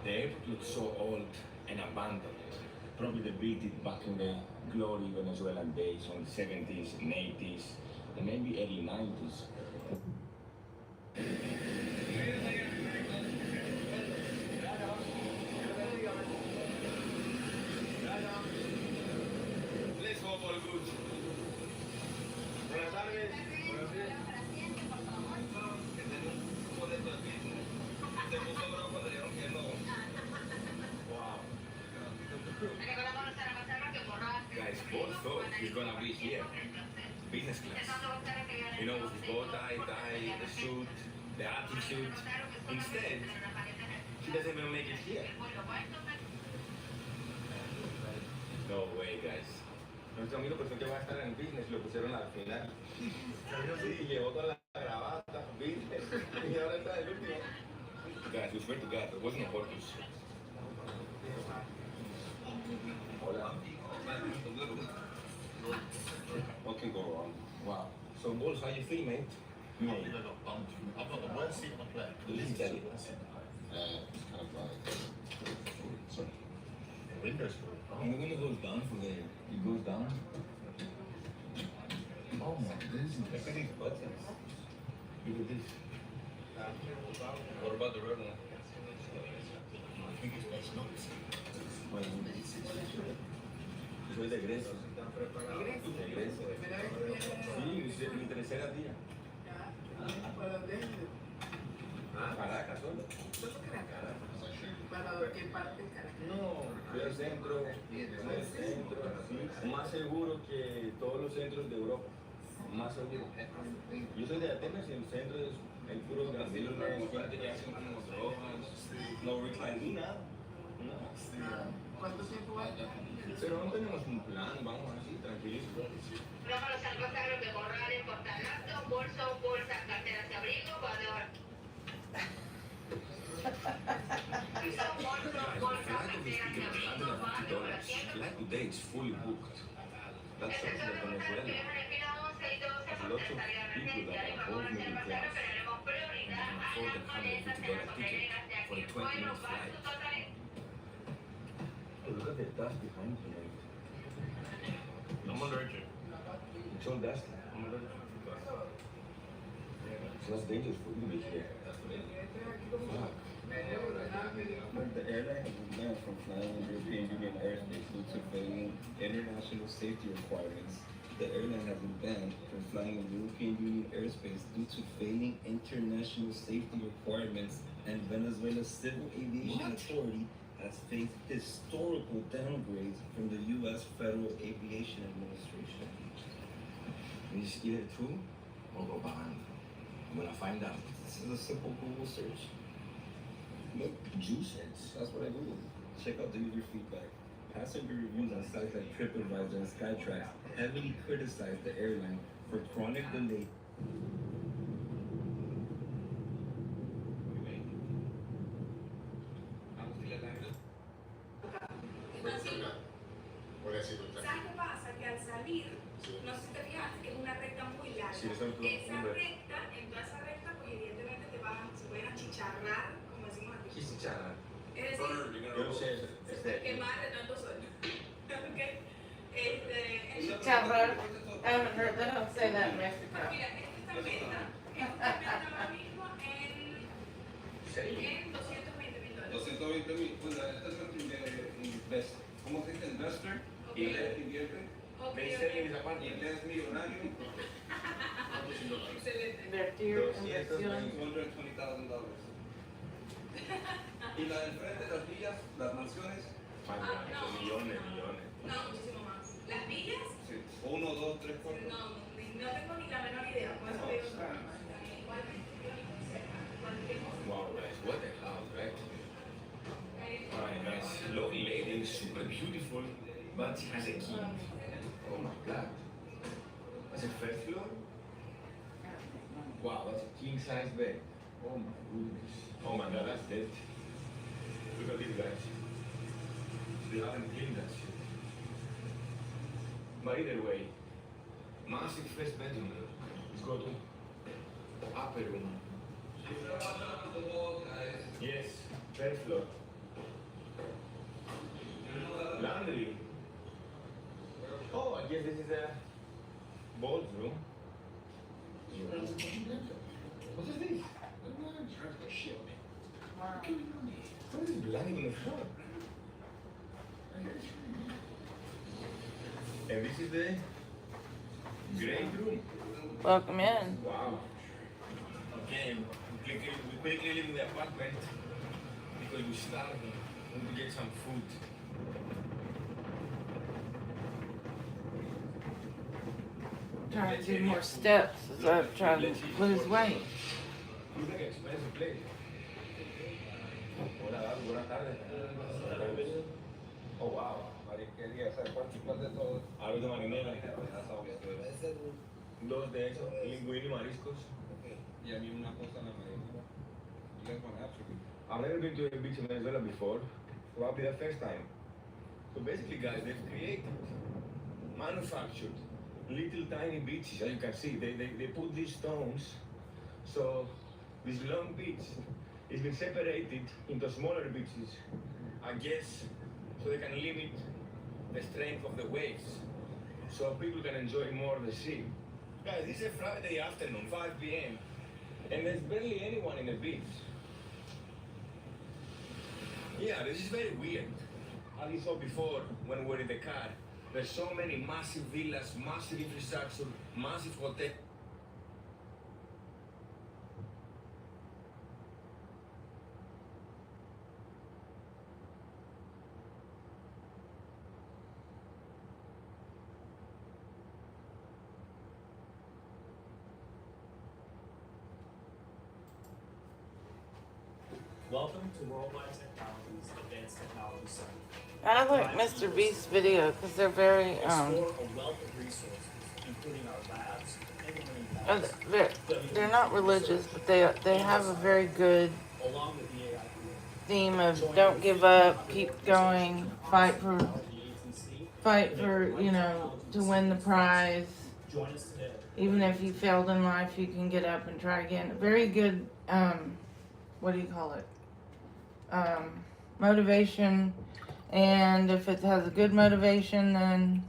The airport looks so old and abandoned. Probably they built it back in the glory Venezuelan days, on the 70s and 80s, and maybe early 90s. Let's go for good. Buenas tardes. Buenos días. Wow. Guys, both thought he's gonna be here. Business class. You know, with his bow tie, the suit, the attitude. Instead, he doesn't even make it here. No way, guys. Nuestro amigo pensó que va a estar en business, lo pusieron al final. Sí, llevó toda la gravata, business, y ahora está el último. Guys, we swear to God, it wasn't a purpose. Hola. What can go wrong? Wow. So, Bulls, how you feel, mate? I think I got bumped. I've got the worst seat on the plane. The least It's seat. it's kind of like... Sorry. The window's full. And when it goes down from there, it goes down. Oh my goodness. Look at these buttons. Look at this. What about the red one? I think it's best not to. Soy de egreso. De egreso. Sí, mi tercera día. Caracas, solo. ¿Para qué parte de Caracas? No, fui al centro, más seguro que todos los centros de Europa, más seguro. Yo soy de Atenas y el centro es el puro brasileño, gente que hacen como drogas, no recline ni nada. ¿Cuánto tiempo va? Pero no tenemos un plan, vamos así, tranquilitos. Vámonos al pasajero de corrales, portalato, bolso, bolsas, carteras de abrigo, guardador. Flight today is fully booked. That's something that Venezuela has lots of people that are above middle class and can afford a $150 ticket for a 20-minute flight. Oh, look at the dust behind me. I'm allergic. It's all dusty. I'm allergic. So that's dangerous for you to be here. Fuck. The airline has been banned from flying in European Union airspace due to failing international safety requirements. The airline has been banned from flying in European Union airspace due to failing international safety requirements, and Venezuela's Civil Aviation Authority has faced historical downgrades from the U.S. Federal Aviation Administration. You scared too? Or go behind? I'm gonna find out. This is a simple Google search. Look, juice heads. That's what I Googled. Check out the user feedback. Passenger reviews on sites like TripAdvisor and Skytrax heavily criticize the airline for chronic delay. ¿Sabes qué pasa? Que al salir, no sé si te fijaste que es una recta muy larga. Sí, eso es lo Esa hombre. recta, en toda esa recta, pues evidentemente se pueden achicharrar, como decimos aquí. ¿Qué es chicharra? Es decir, Yo no sé. quemar de tanto sol. ¿Ok? Chicharrar. I haven't heard that. Don't say that in Mexico. Mira, esta venta ahora mismo en $220,000. 220,000, pues esta es ¿cómo se dice? Investor, invierte, inglés millonario, Excelente. Invertir, inversión. $220,000. Y la del frente, las villas, las mansiones, Millones. No, muchísimo más. ¿Las villas? sí, 1, 2, 3, 4. No tengo ni la menor idea. Por eso te digo, Wow, guys, what the hell, right? Alright, guys, lovely lady, super beautiful, but has a key. Oh my god. That's a first floor? Wow, that's a king size bed. Oh my goodness. Oh my god, that's dead. Look at these guys. They haven't cleaned that shit. But either way, massive first bedroom. Let's go to upper room. Yes, third floor. this is a ballroom. What is this? What is lying on the floor? And this is the great room. Welcome in. Wow. Okay, we quickly leave the apartment because we starving. We want to get some food. Trying to do more steps as I try to lose weight. Looks like an expensive place. Hola, buenas tardes. Oh, wow. ¿Cuál de todos? Algo de marinera. Dos de esos, linguini y mariscos. Y a mí una cosa en la marinera. You guys want absolutely. I've never been to a beach in Venezuela before. Probably the first time. So basically, guys, they've created, manufactured little tiny beaches, as you can see. They put these stones, so this long beach has been separated into smaller beaches, I guess, so they can limit the strength of the waves, so people can enjoy more of the sea. Guys, this is a Friday afternoon, 5 p.m., and there's barely anyone in the beach. Yeah, this is very weird. As you saw before when we were in the car, there's so many massive villas, massive infrastructure, massive hotels. Welcome to Worldwide Technologies Advanced Technology Center. I like Mr. Beast's video because they're very Explore a wealth of resources, including our labs and learning labs, they're not religious, but they have a very good along with the AI theme of don't give up, keep going, fight for to win the prize. Join us today. Even if you failed in life, you can get up and try again. Very good what do you call it? Motivation, and if it has a good motivation, then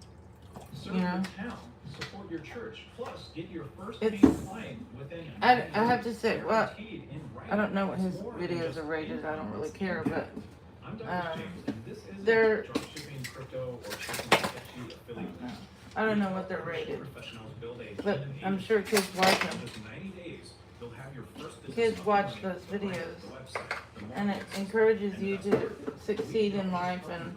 Serve you know. your town, support your church, plus get your first It's- paying client within. I have to say, well, guaranteed in writing. I don't know what his More than videos just are rated. I don't really care, but I'm Dr. James, and this isn't they're- dropshipping, crypto, or shipping sketchy affiliate. I don't know what they're rated. Professionals build a But team of I'm agents. sure kids watch In them. just 90 days, you'll have your first business Kids up watch and running those right videos, on the website. The and it markets, encourages and you that's to where succeed in life, and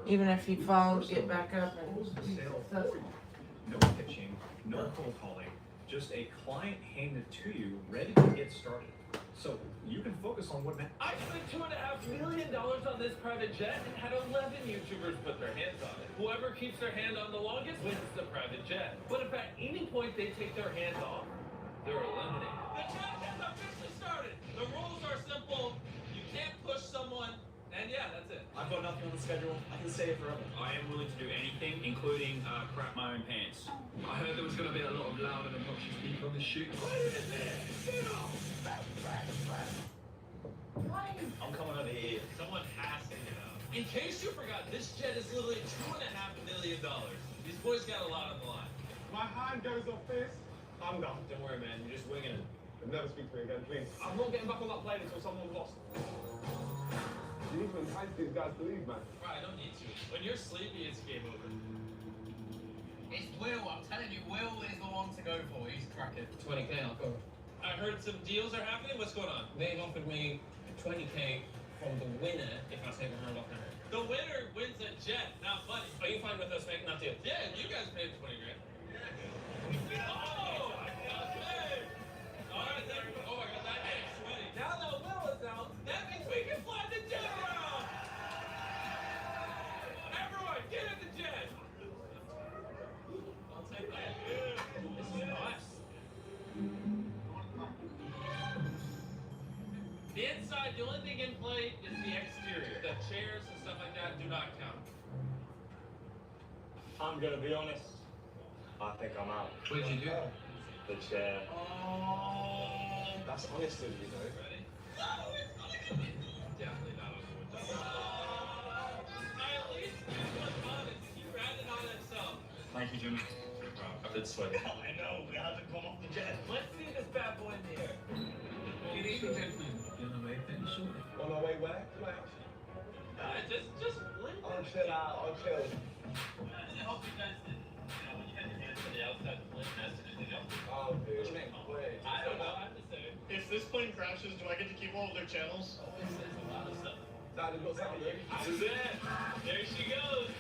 even if you fall, get back up and close the be sale for successful. you. No pitching, no cold calling, just a client handed to you, ready to get started. So you can focus on what matters. I spent $2.5 million on this private jet and had 11 YouTubers put their hands on it. Whoever keeps their hand on the longest wins the private jet. But if at any point they take their hands off, they're eliminated. The jet has officially started. The rules are simple. You can't push someone, and yeah, that's it. I've got nothing on the schedule. I can say it forever. I am willing to do anything, including crap my own pants. I heard there was going to be a lot of loud and obnoxious people on the shoot. I'm coming over here. Someone has to get up. In case you forgot, this jet is literally $2.5 million. These boys got a lot on the line. My hand goes off this. I'm gone. Don't worry, man. You're just winging it. Never speak to me again, please. I'm not getting back on that plane until someone's lost. You need to entice these guys to leave, man. Right, I don't need to. When you're sleepy, it's game over. It's Will, I'm telling you, Will is the one to go for. He's cracking. 20K, I'll go. I heard some deals are happening. What's going on? They've offered me 20K from the winner if I take a hand off her. The winner wins a jet, not money. Are you fine with us making that deal? Yeah, you guys paid 20 grand. Oh! Okay! Alright, thank you. Oh, I got that egg sweaty. Now that Will is out, that means we can fly the jet around! Everyone, get in the jet! I'll take that. This is nice. The inside, the only thing in play is the exterior. The chairs and stuff like that do not count. I'm gonna be honest. I think I'm out. What did you do? The chair. Oh, That's honest of you, though. ready? No, it's not gonna be. Definitely not on the window. I at least was honest. He ratted on himself. I Thank you, Jimmy. I did sweat. I know, we have to come off the jet. Let's see this bad boy in the air. Good evening, gentlemen. You're on the way fairly shortly. On our way where? Just I'll chill out, I'll chill. I hope you guys did. When you had your hands to the outside of the plane, that's anything else. Oh, dude. Wait. I don't know, I'm just saying. If this plane crashes, do I get to keep all of their channels? Always says a lot of stuff. Dad, we've got something ready. This is it. There she goes.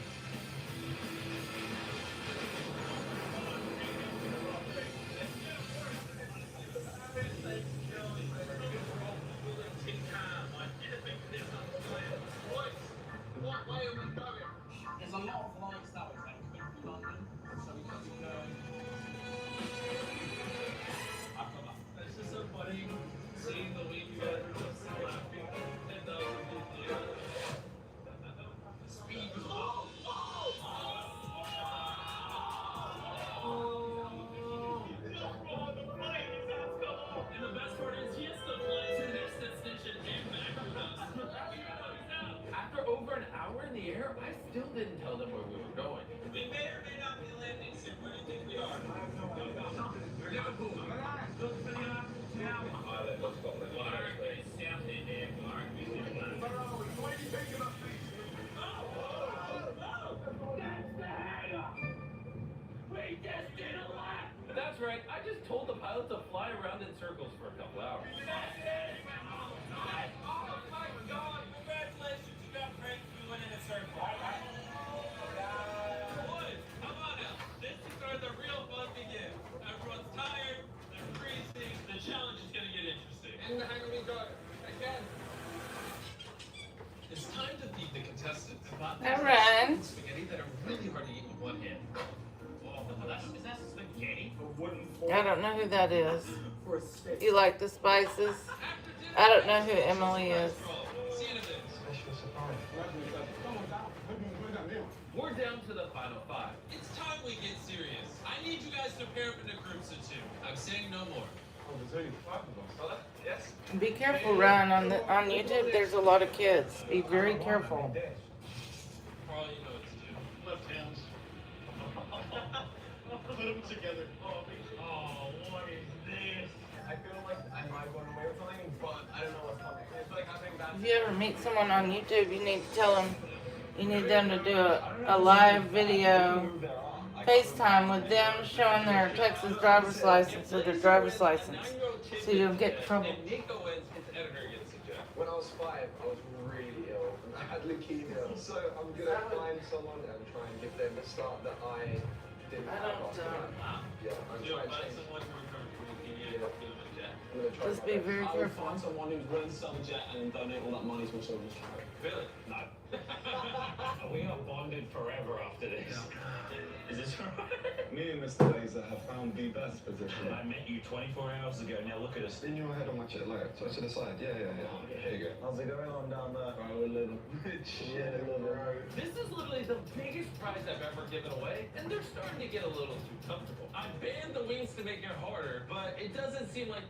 There's a lot of flights that way, like to London, so we can go. It's just so funny seeing the way you guys are just so laughing. And speed was and the best part is he has to fly to the next destination and back with us. After over an hour in the air, I still didn't tell them where we were going. We may or may not be landing soon. Where do you think we are? Liverpool. That's right. I just told the pilot to fly around in circles for a couple hours. Oh my God! Congratulations! You got pranked. You went in a circle. Boys, come on now. This is where the real fun begins. Everyone's tired. They're freezing. The challenge is gonna get interesting. And the hang me go again. It's time to feed the contestants. All right. Spaghetti that are really hard to eat with one hand. Is that spaghetti? I don't know who that is. You like the spices? I don't know who Emily is. See you in a bit. We're down to the final five. It's time we get serious. I need you guys to pair up into groups of two. I'm saying no more. Oh, there's only 5 of us. Yes? Be careful, Ryan. On YouTube, there's a lot of kids. Be very careful. Carl, you know what to do. Left hands. Put them together. Oh, what is this? I feel like I might run away with something, but I don't know what's coming. It's like having that. If you ever meet someone on YouTube, you need to tell them, you need them to do a live video FaceTime with them showing their Texas driver's license or their driver's license, so you don't get in trouble. And Nico wins, his editor gets a job. When I was 5, I was really ill. I had leukemia. So I'm gonna find someone and try and give them the start that I didn't have after that. Yeah, I'm You'll trying to find change. someone who remembers leukemia and give him a jet. I'm gonna try Just my be best. very I would careful. find someone who's willing to sell the jet and donate all that money to a children's charity. Really? No. We are bonded forever after this. Is this right? Me and Mr. Laser have found the best position. I met you 24 hours ago. Now look at us. In your head on my chair, like, so to the side. Yeah. There you go. How's it going on down there? Oh, a little. Yeah, a little. This is literally the biggest prize I've ever given away, and they're starting to get a little too comfortable. I banned the wings to make it harder, but it doesn't seem like.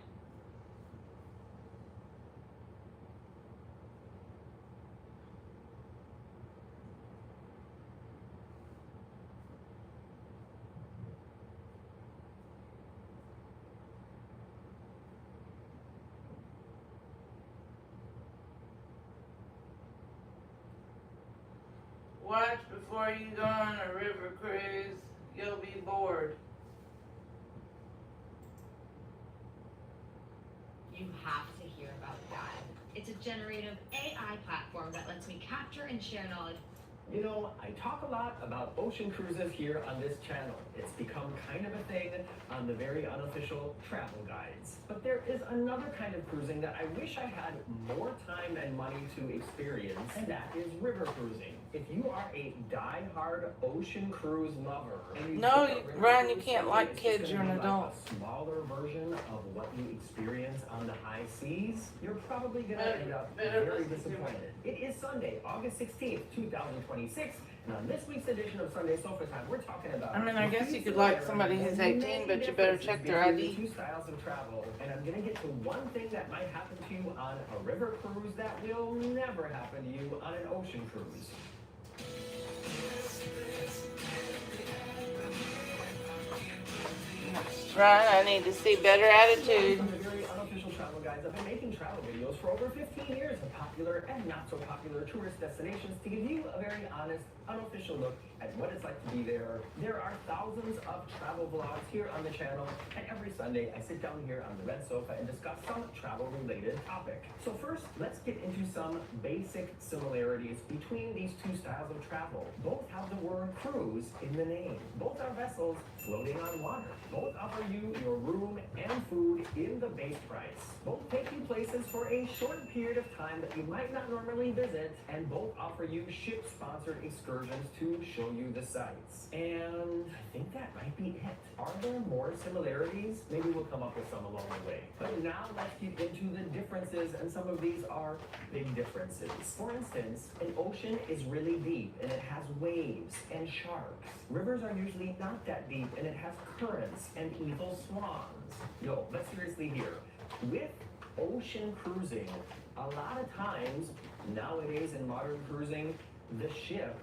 Watch before you go on a river cruise. You'll be bored. You have to hear about that. It's a generative AI platform that lets me capture and share knowledge. You know, I talk a lot about ocean cruises here on this channel. It's become kind of a thing on the very unofficial travel guides. But there is another kind of cruising that I wish I had more time and money to experience, and that is river cruising. If you are a die-hard ocean cruise lover, and you No, pick up river Ryan, you cruise, can't like it's kids. gonna You're an be like adult. a smaller version of what you experience on the high seas. You're probably gonna end up very disappointed. It is Sunday, August 16th, 2026, and on this week's edition of Sunday Sofa Time, we're talking about. I mean, I guess you could like somebody who's 18, but you better check their ID. Two styles of travel, and I'm gonna get to one thing that might happen to you on a river cruise that will never happen to you on an ocean cruise. Right, I need to see better attitude. From the very unofficial travel guides, I've been making travel videos for over 15 years of popular and not so popular tourist destinations to give you a very honest, unofficial look at what it's like to be there. There are thousands of travel vlogs here on the channel, and every Sunday I sit down here on the red sofa and discuss some travel-related topic. So first, let's get into some basic similarities between these two styles of travel. Both have the word cruise in the name. Both are vessels floating on water. Both offer you your room and food in the base price. Both take you places for a short period of time that you might not normally visit, and both offer you ship-sponsored excursions to show you the sights. And I think that might be it. Are there more similarities? Maybe we'll come up with some along the way. But now let's get into the differences, and some of these are big differences. For instance, an ocean is really deep, and it has waves and sharks. Rivers are usually not that deep, and it has currents and evil swans. No, but seriously here, with ocean cruising, a lot of times nowadays in modern cruising, the ship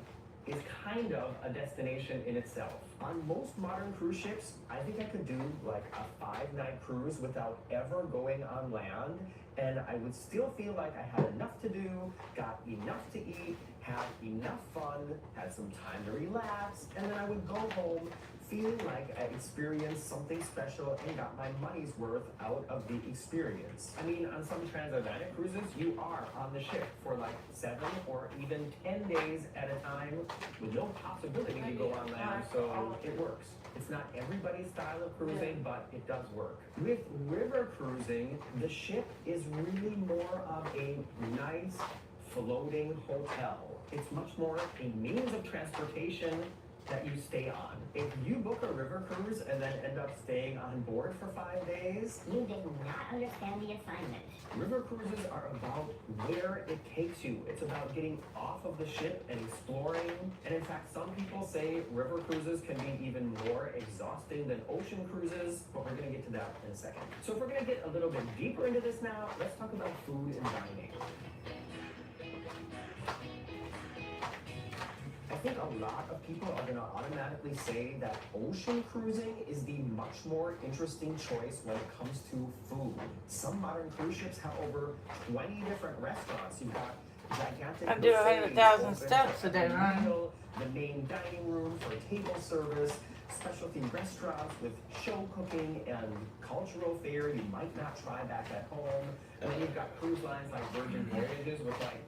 is kind of a destination in itself. On most modern cruise ships, I think I could do like a 5-night cruise without ever going on land, and I would still feel like I had enough to do, got enough to eat, had enough fun, had some time to relax, and then I would go home feeling like I experienced something special and got my money's worth out of the experience. I mean, on some transatlantic cruises, you are on the ship for like 7 or even 10 days at a time with no possibility to go on land, so it works. It's not everybody's style of cruising, but it does work. With river cruising, the ship is really more of a nice floating hotel. It's much more a means of transportation that you stay on. If you book a river cruise and then end up staying on board for 5 days, you did not understand the assignment. River cruises are about where it takes you. It's about getting off of the ship and exploring. And in fact, some people say river cruises can be even more exhausting than ocean cruises, but we're gonna get to that in a second. So if we're gonna get a little bit deeper into this now, let's talk about food and dining. I think a lot of people are going to automatically say that ocean cruising is the much more interesting choice when it comes to food. Some modern cruise ships have over 20 different restaurants. You've got gigantic I do 100,000 steps a day, right? The main dining room for table service, specialty restaurants with show cooking and cultural fare you might not try back at home. And then you've got cruise lines like Virgin Voyages with like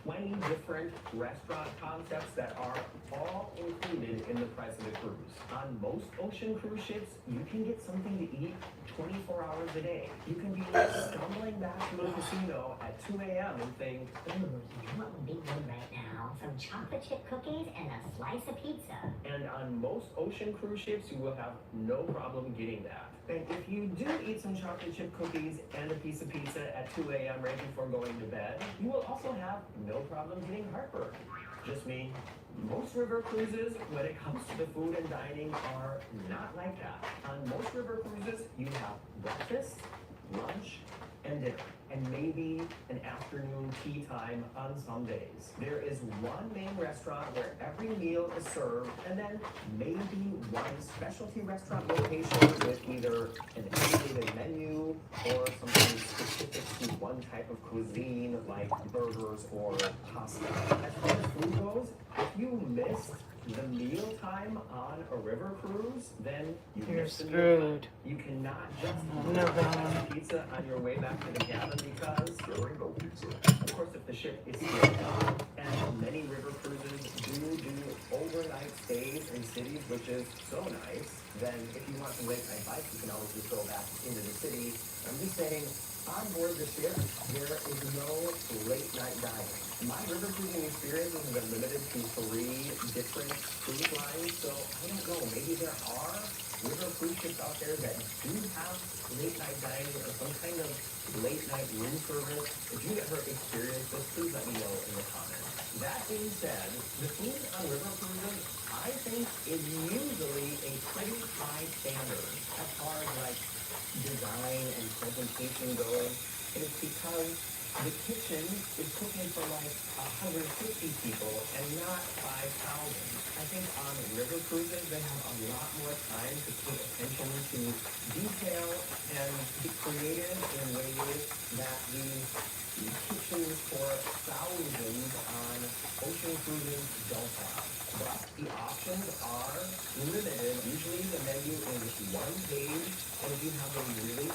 20 different restaurant concepts that are all included in the price of the cruise. On most ocean cruise ships, you can get something to eat 24 hours a day. You can be stumbling back to a casino at 2 a.m. and think, ooh, you know what would be good right now? Some chocolate chip cookies and a slice of pizza. And on most ocean cruise ships, you will have no problem getting that. And if you do eat some chocolate chip cookies and a piece of pizza at 2 a.m. right before going to bed, you will also have no problem getting heartburn. Just me. Most river cruises, when it comes to the food and dining, are not like that. On most river cruises, you have breakfast, lunch, and dinner, and maybe an afternoon tea time on some days. There is one main restaurant where every meal is served, and then maybe one specialty restaurant location with either an elevated menu or something specific to one type of cuisine like burgers or pasta. As far as food goes, if you missed the meal time on a river cruise, then you're screwed. You cannot just pizza on your way back to the cabin because there ain't no pizza. Of course, if the ship is still gone, and many river cruises do overnight stays in cities, which is so nice, then if you want some late night bites, you can always just go back into the city. I'm just saying, on board the ship, there is no late night dining. My river cruising experience has been limited to 3 different cruise lines, so I don't know, maybe there are river cruise ships out there that do have late night dining or some kind of late night room service. If you ever experience this, please let me know in the comments. That being said, the food on river cruises, I think, is usually a pretty high standard as far as like design and presentation goes. It's because the kitchen is cooking for like 150 people and not 5,000. I think on river cruises, they have a lot more time to pay attention to detail and be creative in ways that the kitchens for thousands on ocean cruises don't have. But the options are limited. Usually the menu is one page, and if you have a really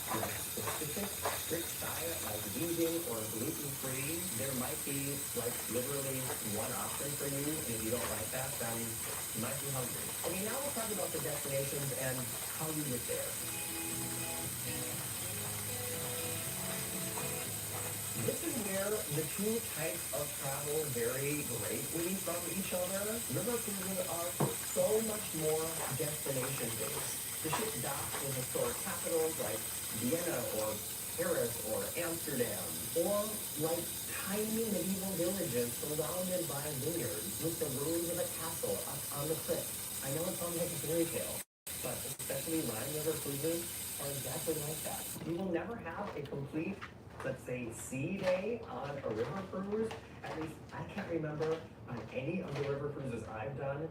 specific strict diet like vegan or gluten-free, there might be like literally one option for you, and if you don't like that, then you might be hungry. Okay, now we'll talk about the destinations and how you get there. This is where the two types of travel vary greatly from each other. River cruises are so much more destination-based. The ship docks in historic capitals like Vienna or Paris or Amsterdam, or like tiny medieval villages surrounded by vineyards with the ruins of a castle up on the cliff. I know it sounds like a fairy tale, but especially Rhine River cruises are exactly like that. You will never have a complete, let's say, sea day on a river cruise. At least I can't remember on any of the river cruises I've done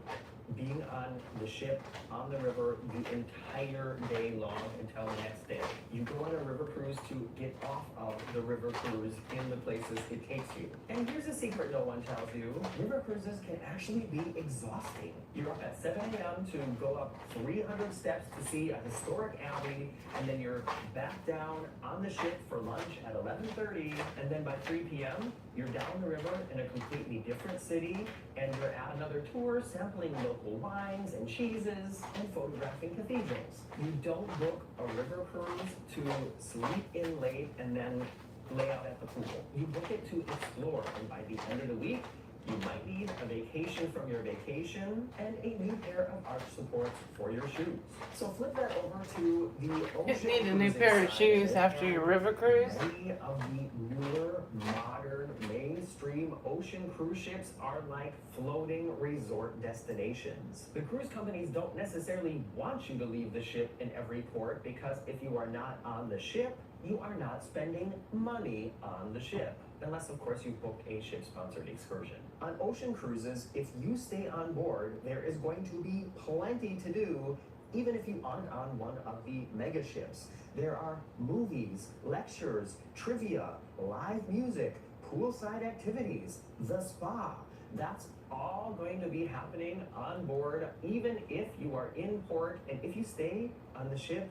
being on the ship, on the river, the entire day long until the next day. You go on a river cruise to get off of the river cruise in the places it takes you. And here's a secret no one tells you. River cruises can actually be exhausting. You're up at 7 a.m. to go up 300 steps to see a historic alley, and then you're back down on the ship for lunch at 11:30, and then by 3 p.m., you're down the river in a completely different city, and you're at another tour sampling local wines and cheeses and photographing cathedrals. You don't book a river cruise to sleep in late and then lay out at the pool. You book it to explore, and by the end of the week, you might need a vacation from your vacation and a new pair of arch supports for your shoes. So flip that over to the ocean. You need a new pair of shoes after your river cruise. Many of the newer, modern, mainstream ocean cruise ships are like floating resort destinations. The cruise companies don't necessarily want you to leave the ship in every port, because if you are not on the ship, you are not spending money on the ship. Unless, of course, you've booked a ship-sponsored excursion. On ocean cruises, if you stay on board, there is going to be plenty to do, even if you aren't on one of the mega ships. There are movies, lectures, trivia, live music, poolside activities, the spa. That's all going to be happening on board, even if you are in port. And if you stay on the ship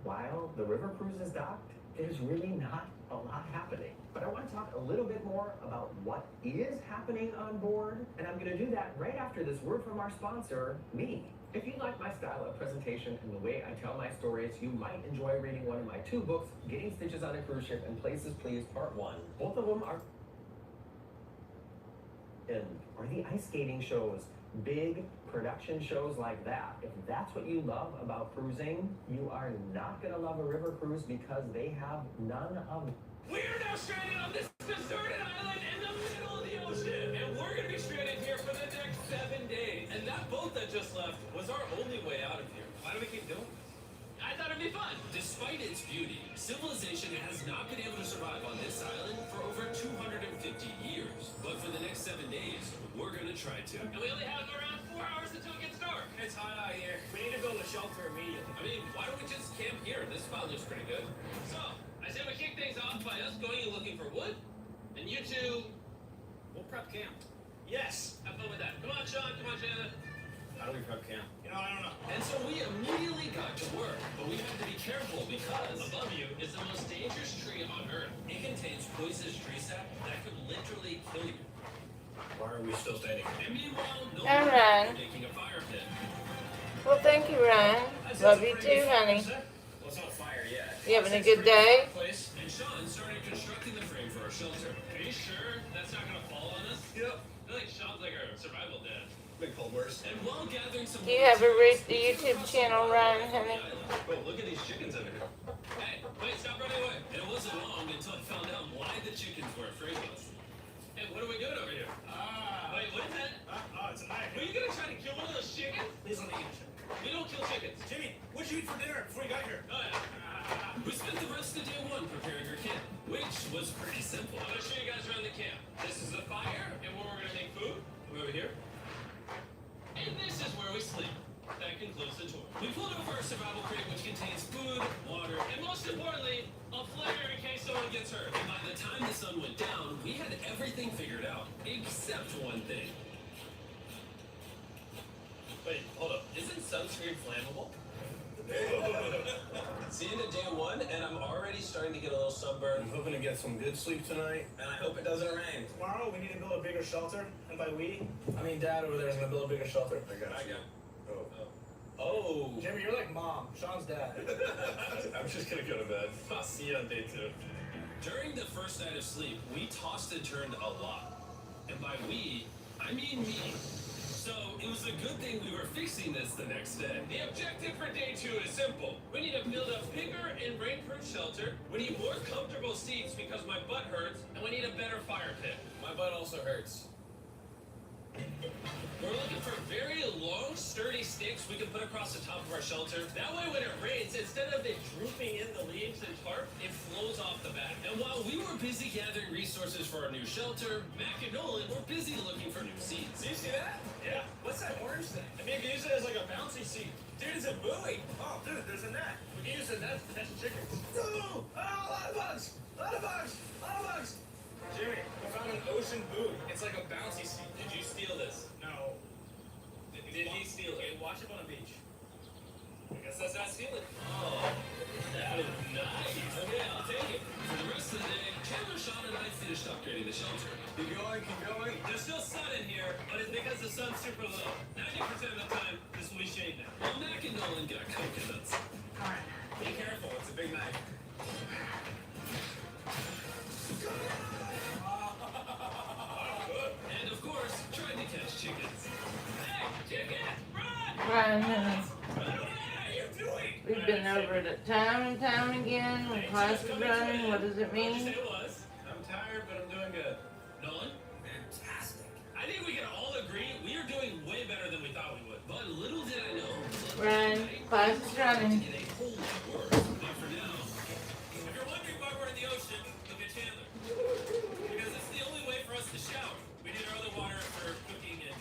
while the river cruise is docked, there's really not a lot happening. But I want to talk a little bit more about what is happening on board, and I'm going to do that right after this word from our sponsor, me. If you like my style of presentation and the way I tell my stories, you might enjoy reading one of my two books, Getting Stitches on a Cruise Ship and Places Please Part 1. Both of them are the ice skating shows, big production shows like that. If that's what you love about cruising, you are not going to love a river cruise, because they have none of. We're now stranded on this deserted island in the middle of the ocean, and we're going to be stranded here for the next 7 days. And that boat that just left was our only way out of here. Why do we keep doing this? I thought it'd be fun. Despite its beauty, civilization has not been able to survive on this island for over 250 years. But for the next 7 days, we're going to try to. And we only have around 4 hours until it gets dark. It's hot out here. We need to build a shelter immediately. I mean, why don't we just camp here? This spot looks pretty good. So, I say we kick things off by us going and looking for wood, and you two, we'll prep camp. Yes! Have fun with that. Come on, Sean. Come on, Shannon. How do we prep camp? You know, I don't know. And so we immediately got to work, but we have to be careful because above you is the most dangerous tree on Earth. It contains poisonous tree sap that could literally kill you. Why are we still standing? And meanwhile, no All one right. is making a fire pit. Well, thank you, Ryan. Love you too, honey. Well, it's not fire yet. You having a good day? And Sean started constructing the frame for our shelter. Are you sure that's not gonna fall on us? Yep. I feel like Sean's like our survival dad. Big cold burst. And while gathering some. Do you have a YouTube channel, Ryan, honey? Oh, look at these chickens over here. Hey, wait, stop running away. And it wasn't long until I found out why the chickens were afraid of us. Hey, what are we doing over here? Wait, what is that? It's a knife. Were you gonna try to kill one of those chickens? Please don't eat it. We don't kill chickens. Jimmy, what'd you eat for dinner before you got here? Oh, yeah. We spent the rest of day one preparing our camp. which was pretty simple. I'm gonna show you guys around the camp. This is the fire, and where we're gonna make food. Come over here. And this is where we sleep. That concludes the tour. We pulled over our survival crate, which contains food, water, and most importantly, a flare in case someone gets hurt. And by the time the sun went down, we had everything figured out, except one thing. Wait, hold up. Isn't sunscreen flammable? See you at day one, and I'm already starting to get a little sunburn. I'm hoping to get some good sleep tonight. And I hope it doesn't rain. Tomorrow, we need to build a bigger shelter. And by we, I mean Dad over there is going to build a bigger shelter. I got you. Oh. Jimmy, you're like Mom. Sean's dad. I'm just gonna go to bed. I'll see you on day 2. During the first night of sleep, we tossed and turned a lot. And by we, I mean me. So it was a good thing we were fixing this the next day. The objective for day 2 is simple. We need to build a bigger and rainproof shelter. We need more comfortable seats because my butt hurts, and we need a better fire pit. My butt also hurts. We're looking for very long, sturdy sticks we can put across the top of our shelter. That way when it rains, instead of it drooping in the leaves and tarp, it flows off the back. And while we were busy gathering resources for our new shelter, Mac and Nolan were busy looking for new seats. Do you see that? Yeah. What's that orange thing? I mean, you can use it as like a bouncy seat. Dude, it's a buoy. Oh, dude, there's a net. We can use the net to catch chickens. Oh, a lot of bugs. A lot of bugs. A lot of bugs. Jimmy, we found an ocean buoy. It's like a bouncy seat. Did you steal this? No. Did he steal it? Okay, watch it on the beach. I guess that's not stealing. Oh, that was nice. Okay, I'll take it. For the rest of the day, Chandler, Sean, and I finished upgrading the shelter. Keep going, keep going. There's still sun in here, but it's because the sun's super low. 90% of the time, this will be shade now. Well, Mac and Nolan got coconuts. Be careful, it's a big knife. And of course, trying to catch chickens. Hey, chicken, run! Run. Run away! What are you doing? We've been over it time and time again. When class is running, what does it What'd you mean? say it was? I'm tired, but I'm doing good. Nolan? Fantastic. I think we can all agree we are doing way better than we thought we would. But little did I know. Run. Class is running. Get a whole lot worse. But for now, if you're wondering why we're in the ocean, look at Chandler. Because it's the only way for us to shower. We need our other water for cooking and,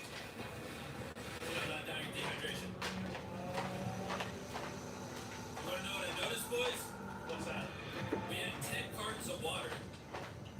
not dying of dehydration. You want to know what I noticed, boys? What's that? We had 10 cartons of water,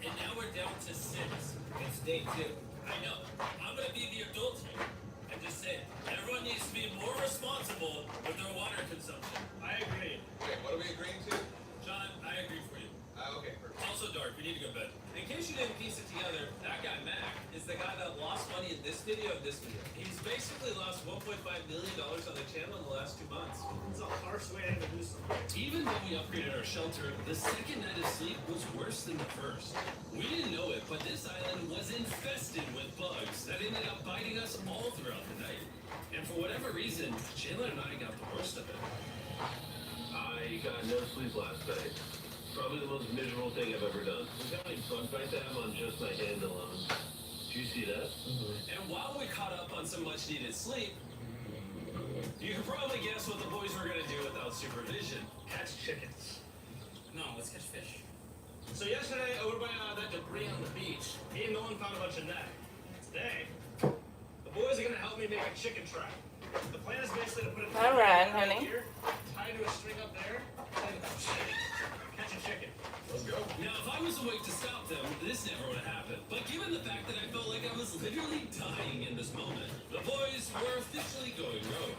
and now we're down to 6. It's day 2. I know. I'm going to be the adult here. I'm just saying, everyone needs to be more responsible with their water consumption. I agree. Wait, what are we agreeing to? John, I agree for you. Okay, perfect. It's also dark. We need to go to bed. In case you didn't piece it together, that guy Mac is the guy that lost money in this video and this video. He's basically lost $1.5 million on the channel in the last 2 months. It's a harsh way to introduce something. Even though we upgraded our shelter, the second night of sleep was worse than the first. We didn't know it, but this island was infested with bugs that ended up biting us all throughout the night. And for whatever reason, Chandler and I got the worst of it. I got no sleep last night. Probably the most miserable thing I've ever done. Look how many bug bites I have on just my hand alone. Do you see that? And while we caught up on some much needed sleep, you can probably guess what the boys were going to do without supervision. Catch chickens. No, let's catch fish. So yesterday, over by that debris on the beach, me and Nolan found a bunch of net. Today, the boys are gonna help me make a chicken trap. The plan is basically to put it All right, honey. here, tie to a string up there, and catch a chicken. Let's go. Now, if I was awake to stop them, this never would have happened. But given the fact that I felt like I was literally dying in this moment, the boys were officially going rogue.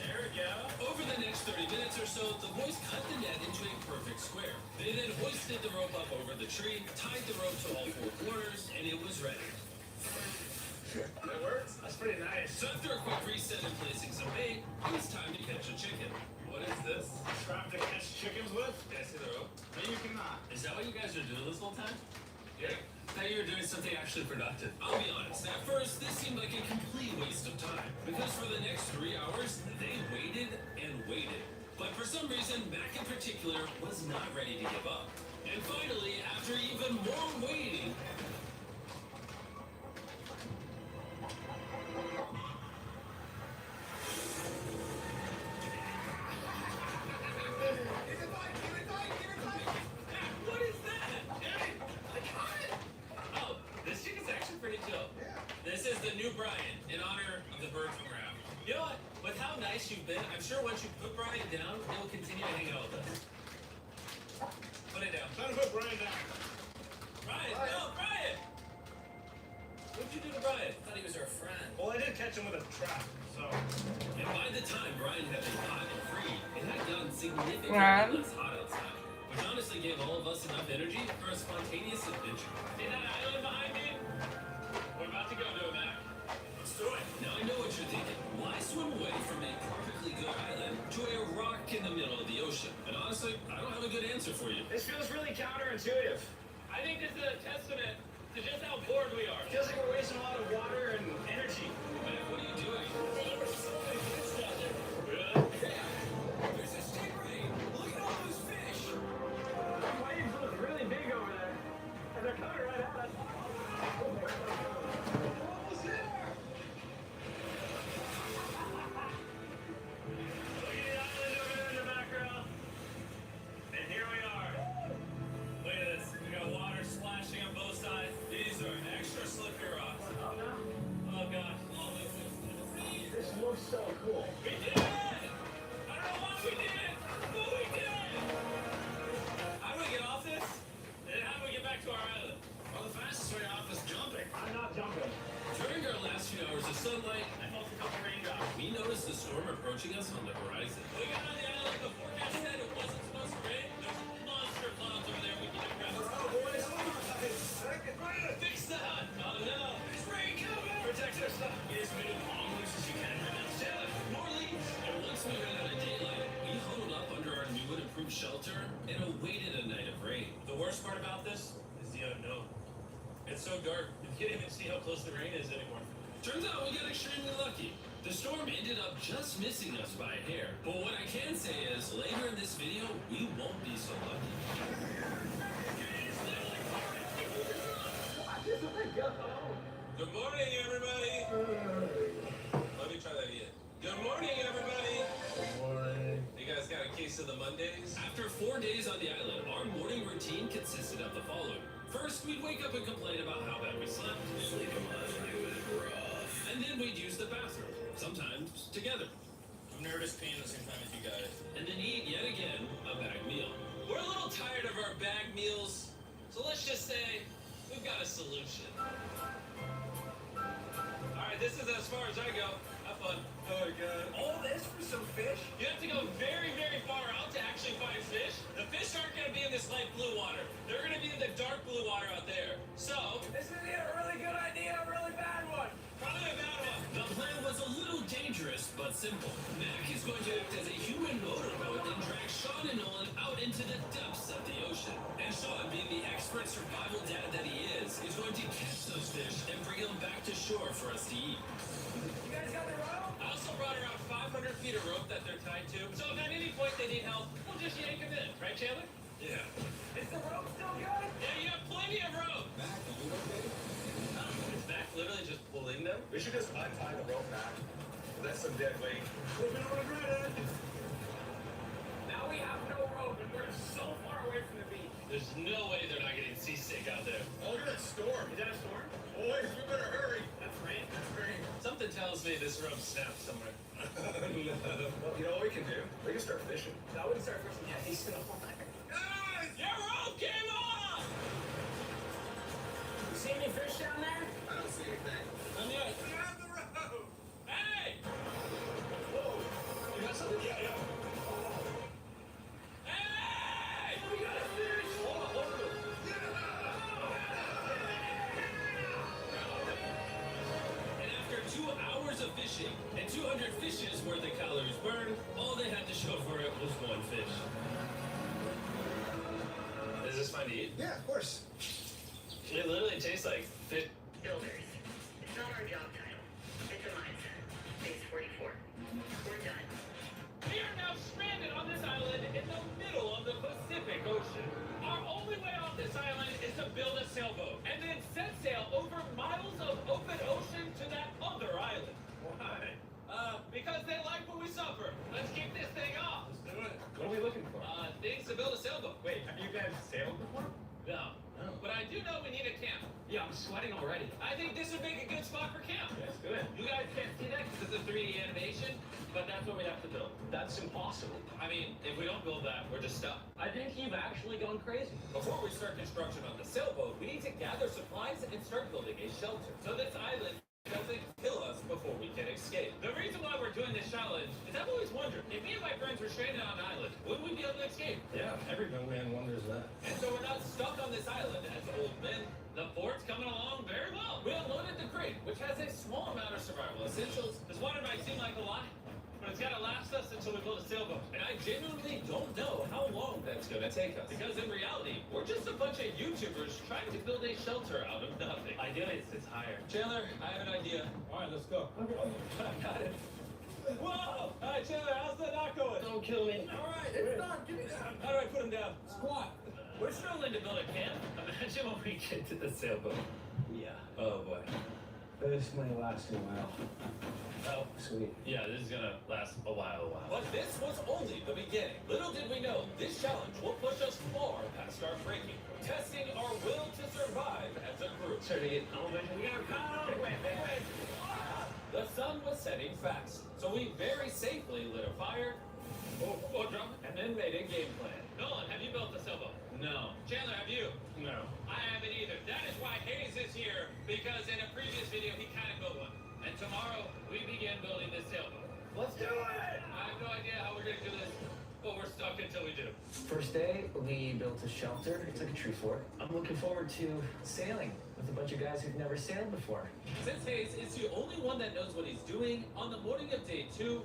There we go. Over the next 30 minutes or so, the boys cut the net into a perfect square. They then hoisted the rope up over the tree, tied the rope to all 4 corners, and it was ready. That works? That's pretty nice. So after a quick reset and placing some bait, it was time to catch a chicken. What is this? Trap to catch chickens with? Can I see the rope? No, you cannot. Is that what you guys are doing this whole time? Yeah. I thought you were doing something actually productive. I'll be honest, at first, this seemed like a complete waste of time. Because for the next 3 hours, they waited and waited. But for some reason, Mac in particular was not ready to give up. And finally, after even more waiting, Give it back, give it back, give it you've been. I'm sure once you put Brian down, he'll continue to hang out with us. Put it down. Try to put Brian down. Brian! No, Brian! What'd you do to Brian? I thought he was our friend. Well, I did catch him with a trap, so. And by the time Brian had been caught and freed, it had gotten significantly Right. less hot outside, which honestly gave all of us enough energy for a spontaneous adventure. See that island behind me? We're about to go to it, Mac. Let's do it. Now I know what you're thinking. Why swim away from a perfectly good island to a rock in the middle of the ocean? And honestly, I don't have a good answer for you. This feels really counterintuitive. I think this is a testament to just how bored we are. Feels like we're wasting a lot of water and energy. Mac, what are you doing? There's a stingray! Look at all those fish! Waves look really big over there. And they're coming right at us. We're almost there! Look at the island over there in the background. And here we are. Look at this. We got water splashing on both sides. These are extra slippery rocks. Oh, no. Oh, gosh. This looks so cool. We did it! I don't know why we did it, but we did it! How do we get off this? And how do we get back to our island? Well, the fastest way off is jumping. I'm not jumping. During our last few hours of sunlight, I felt a couple raindrops. We noticed the storm approaching us on the horizon. We got on the island, the forecast said it wasn't supposed to rain. There's monster clouds over there we can grab. Oh, boys. Fix the hut! Oh no! There's rain coming! Protect our stuff. Get as many long loose as you can right now. Taylor, more leaves! And once we ran out of daylight, we huddled up under our new and improved shelter and awaited a night of rain. The worst part about this is the unknown. It's so dark, you can't even see how close the rain is anymore. Turns out we got extremely lucky. The storm ended up just missing us by a hair. But what I can say is, later in this video, we won't be so lucky. Good morning, everybody. Let me try that again. Good morning, everybody. Good morning. You guys got a case of the Mondays? After 4 days on the island, our morning routine consisted of the following. First, we'd wake up and complain about how bad we slept. Sleeping last night was rough. And then we'd use the bathroom, sometimes together. I'm nervous peeing at the same time as you guys. And then eat yet again a bag meal. We're a little tired of our bag meals, so let's just say we've got a solution. Alright, this is as far as I go. Have fun. Oh, God. All this for some fish? You have to go very, very far out to actually find fish. The fish aren't going to be in this light blue water. They're going to be in the dark blue water out there. So, This is either a really good idea or a really bad one. probably a bad one. The plan was a little dangerous, but simple. Mac is going to act as a human motorboat and drag Sean and Nolan out into the depths of the ocean. And Sean, being the expert survival dad that he is going to catch those fish and bring them back to shore for us to eat. You guys got the rope? I also brought around 500 feet of rope that they're tied to. So if at any point they need help, we'll just yank them in. Right, Chandler? Yeah. Is the rope still good? Yeah, you have plenty of rope. Mac, are you okay? Is Mac literally just pulling them? We should just untie the rope back. That's some dead weight. We're gonna regret it. Now we have no rope and we're so far away from the beach. There's no way they're not getting seasick out there. Oh, look at that storm. Is that a storm? Boys, we better hurry. That's rain. That's rain. Something tells me this rope snapped somewhere. Well, you know what we can do? We can start fishing. No, we can start fishing. Yeah, he's still on. Guys, your rope came off! You see any fish down there? I don't see anything. Not yet. Grab the rope! Hey! Whoa. You got something? Yeah. Hey! We got a fish. Hold on. And after 2 hours of fishing and 200 fishes worth of calories burned, all they had to show for it was one fish. Is this fine to eat? Yeah, of course. It literally tastes like fish. Builders. It's not our job title. It's a mindset. Phase 44. We're done. We are now stranded on this island in the middle of the Pacific Ocean. Our only way off this island is to build a sailboat and then set sail over miles of open ocean to that other island. Why? Because they like what we suffer. Let's keep this thing off. Let's do it. What are we looking for? Things to build a sailboat. Wait, have you guys sailed before? No. But I do know we need a camp. Yeah, I'm sweating already. I think this would make a good spot for camp. Let's do it. You guys can't see that because it's a 3D animation, But that's what we have to build. That's impossible. I mean, if we don't build that, we're just stuck. I think you've actually gone crazy. Before we start construction on the sailboat, we need to gather supplies and start building a shelter. So this island doesn't kill us before we can escape. The reason why we're doing this challenge is I've always wondered, if me and my friends were stranded on an island, would we be able to escape? Yeah, every young man wonders that. And so we're not stuck on this island as old men. The fort's coming along very well. We unloaded the crate, which has a small amount of survival essentials. This water might seem like a lot, but it's gotta last us until we build a sailboat. And I genuinely don't know how long that's gonna take us. Because in reality, we're just a bunch of YouTubers trying to build a shelter out of nothing. Ideally, it sits higher. Chandler, I have an idea. All right, let's go. I got it. Whoa! All right, Chandler, how's that not going? Don't kill me. All right, it's done. Give me that. How do I put him down? Squat. We're struggling to build a camp. Imagine when we get to the sailboat. Yeah. Oh boy. This might last a while. Oh, Sweet. yeah, this is gonna last a while. But this was only the beginning. Little did we know, this challenge will push us far past our breaking, testing our will to survive as a group. Starting to get elevated. We gotta come. Big wave, big wave. The sun was setting fast, so we very safely lit a fire, and then made a game plan. Nolan, have you built a sailboat? No. Chandler, have you? No. I haven't either. That is why Hayes is here, because in a previous video he kind of built one. And tomorrow we begin building this sailboat. Let's do it! I have no idea how we're gonna do this, but we're stuck until we do. First day, we built a shelter. It's like a tree fort. I'm looking forward to sailing with a bunch of guys who've never sailed before. Since Hayes is the only one that knows what he's doing, on the morning of day 2,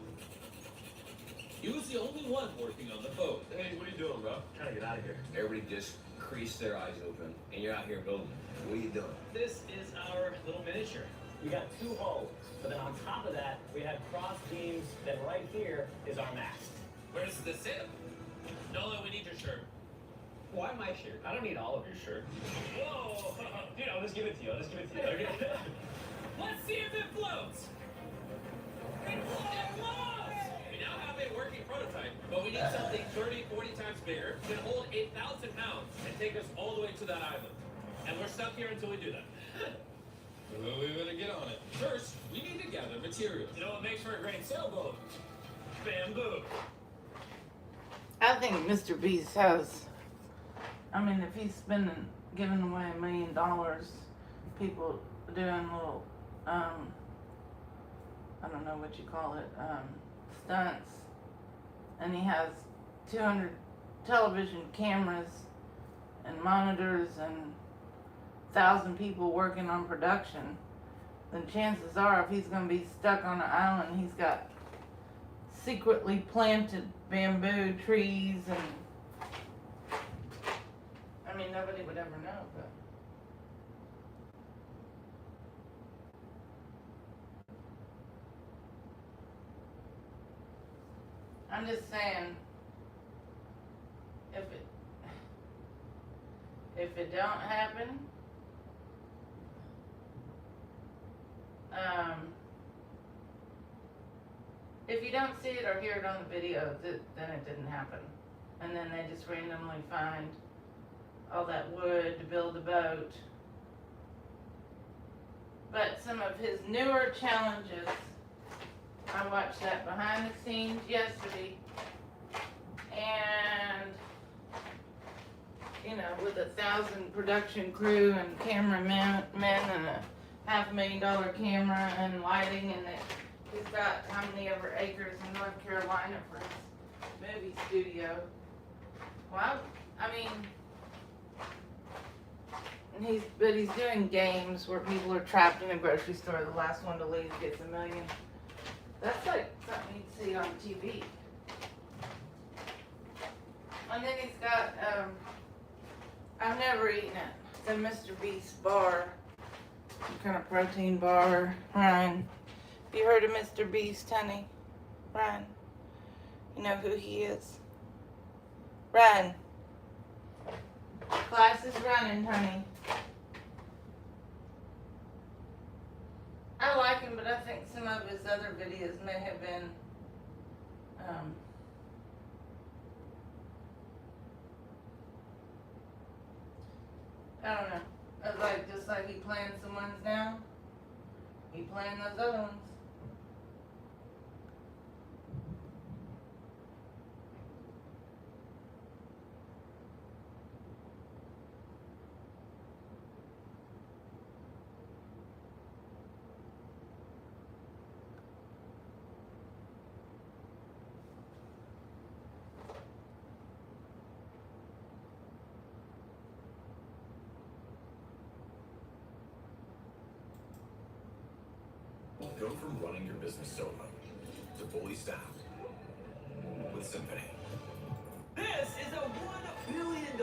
he was the only one working on the boat. Hey, what are you doing, bro? Trying to get out of here. Everybody just creased their eyes open, and you're out here building. What are you doing? This is our little miniature. We got 2 hulls, but then on top of that, we have cross beams. Then right here is our mast. Where's the sail? Nolan, we need your shirt. Why my shirt? I don't need all of your shirt. Whoa! Dude, I'll just give it to you. Okay. Let's see if it floats! It floats! We now have a working prototype, but we need something 30, 40 times bigger, can hold 8,000 pounds, and take us all the way to that island. And we're stuck here until we do that. Well, we better get on it. First, we need to gather materials. You know what makes for a great sailboat? Bamboo. I think Mr. Beast has. I mean, if he's giving away $1 million, people doing little, I don't know what you call it, stunts, and he has 200 television cameras and monitors and 1,000 people working on production, then chances are if he's going to be stuck on an island, he's got secretly planted bamboo trees, and I mean, nobody would ever know, but I'm just saying, if it don't happen, if you don't see it or hear it on the video, then it didn't happen. And then they just randomly find all that wood to build a boat. But some of his newer challenges, I watched that behind the scenes yesterday, and you know, with 1,000 production crew and cameramen and a $500,000 camera and lighting, and he's got how many ever acres in North Carolina for his movie studio. Well, I mean, and he's doing games where people are trapped in a grocery store. The last one to leave gets $1 million. That's like something you'd see on TV. And then he's got, I've never eaten it. It's a Mr. Beast bar, some kind of protein bar. Ryan, have you heard of Mr. Beast, honey? Ryan, you know who he is? Ryan, class is running, honey. I like him, but I think some of his other videos may have been, I don't know. Like, just like he planned some ones now, he planned those other ones. from running your business solo to fully staffed with Symphony. This is a $1 billion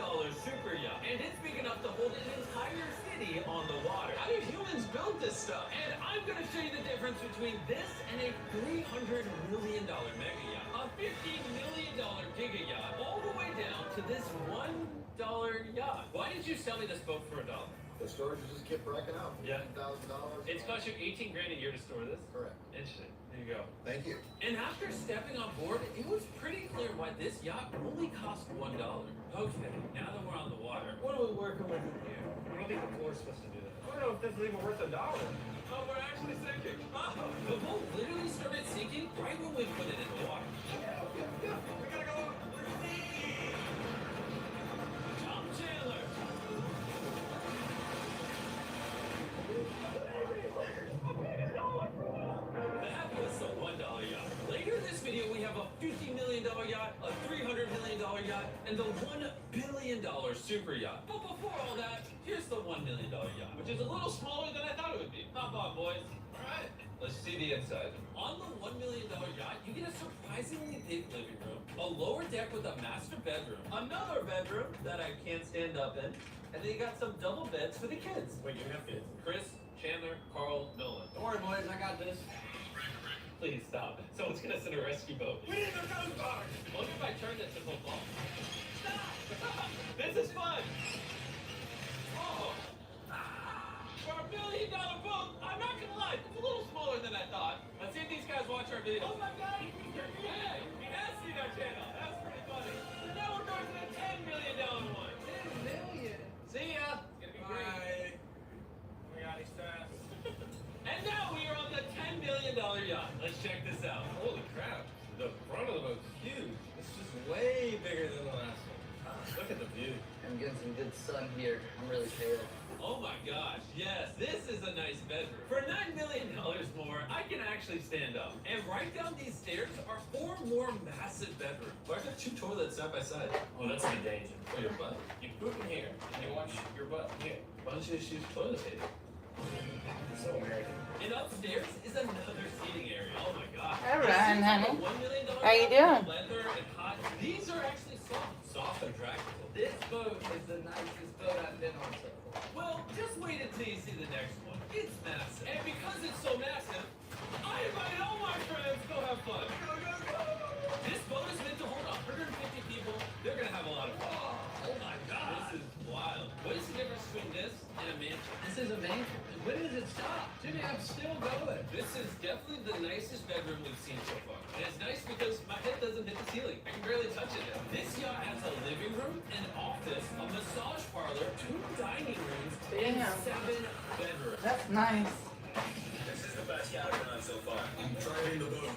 super yacht, and it's big enough to hold an entire city on the water. How do humans build this stuff? And I'm going to show you the difference between this and a $300 million mega yacht, a $50 million giga yacht, all the way down to this $1 yacht. Why did you sell me this boat for $1? The storage just kept racking out. Yeah. $1,000. It's cost you 18 grand a year to store this? Correct. Interesting. There you go. Thank you. And after stepping on board, it was pretty clear why this yacht only cost $1. Okay, now that we're on the water, what are we working with here? I don't think the floor's supposed to do that. I don't know if this is even worth $1. Oh, we're actually sinking. Oh, the boat literally started sinking right when we put it in the water. We gotta go. Jump, Chandler! That was the $1 yacht. Later in this video, we have a $50 million yacht, a $300 million yacht, and the $1 billion super yacht. But before all that, here's the $1 million yacht, which is a little smaller than I thought it would be. Hop on, boys. All right, let's see the inside. On the $1 million yacht, you get a surprisingly big living room, a lower deck with a master bedroom, another bedroom that I can't stand up in, and then you got some double beds for the kids. Wait, you have kids? Chris, Chandler, Carl, Nolan. Don't worry, boys, I got this. Please stop. Someone's gonna send a rescue boat. We need the ghost box! What if I turn this into a ball? Stop! This is fun! Oh! For $1 billion boat, I'm not gonna lie, it's a little smaller than I thought. Let's see if these guys watch our video. Oh my god! Hey! That's seen our channel. That's pretty funny. So now we're going to the $10 million one. $10 million. See ya! It's gonna be great. Oh my god, he's fast. And now we are on the $10 million yacht. Let's check this out. Holy crap. The front of the boat's huge. This is way bigger than the last one. Look at the view. I'm getting some good sun here. I'm really pale. Oh my gosh, yes, this is a nice bedroom. For $9 million more, I can actually stand up. And right down these stairs are 4 more massive bedrooms. Why are there 2 toilets side by side? Oh, that's a good danger. For your butt. You poop in here, and you wash your butt here. Why don't you just use toilet paper? It's so American. And upstairs is another seating area. Oh my gosh. All right, honey. $1 million How you doing? Leather and hot. These are actually soft and dragable. This boat is the nicest boat I've been on so far. Well, just wait until you see the next one. It's massive. And because it's so massive, I invite all my friends to go have fun. Go, go, go! This boat is meant to hold 150 people. They're gonna have a lot of fun. Oh my god! This is wild. What is the difference between this and a mansion? This is amazing. When does it stop? Jimmy, I'm still going. This is definitely the nicest bedroom we've seen so far. And it's nice because my head doesn't hit the ceiling. I can barely touch it now. This yacht has a living room, an office, a massage parlor, 2 dining rooms, and 7 bedrooms. That's nice. This is the best yacht I've been on so far. I'm driving the boat.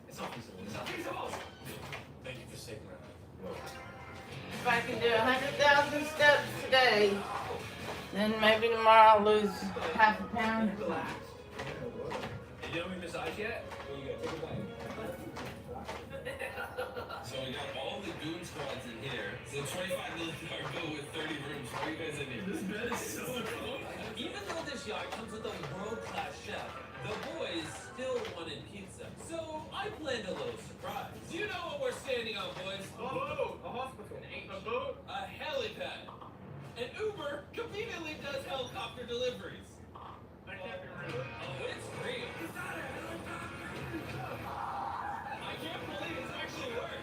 It's not feasible. It's not feasible. Thank you for saving my life. If I can do 100,000 steps today, then maybe tomorrow I'll lose half a pound. Relax. Did you know we massage yet? Well, you gotta take a bite. So we got all the goon squads in here. So $25 million boat with 30 rooms. Why are you guys in here? This bed is so cool. Even though this yacht comes with a world-class chef, the boys still wanted pizza. So I planned a little surprise. Do you know what we're standing on, boys? A boat! A hospital. A boat? A helipad. And Uber conveniently does helicopter deliveries. That can't be real. Oh, it's real. I can't believe it's actually worked.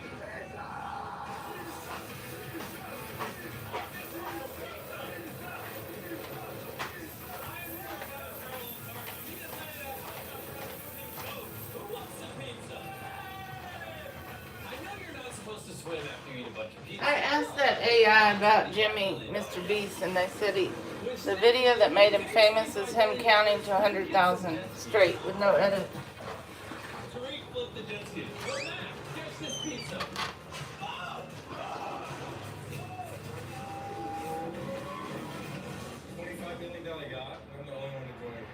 Who wants some pizza? I know you're not supposed to swim after you eat a bunch of pizza. I asked that AI about Jimmy, Mr. Beast, and they said the video that made him famous is him counting to 100,000 straight with no edit. Tariq flipped the jet ski. Go back. Catch this pizza. $25 million yacht. I'm the only one enjoying it.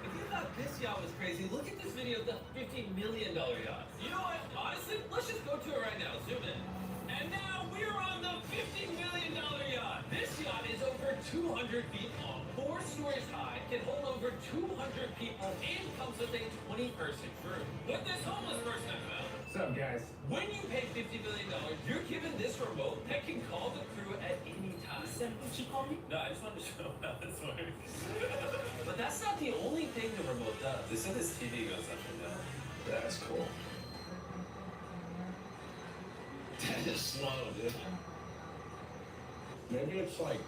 If you thought this yacht was crazy, look at this video of the $50 million yacht. You know what? Honestly, let's just go to it right now. Zoom in. And now we're on the $50 million yacht. This yacht is over 200 feet long, 4 4 stories high, can hold over 200 people, and comes with a 20-person crew. With this homeless person I found. What's up, guys? When you pay $50 million, you're given this remote that can call the crew at any time. Is that what she called me? No, I just wanted to show how this works. But that's not the only thing the remote does. They said this TV goes up and down. That's cool. That is slow, dude. Maybe it's like.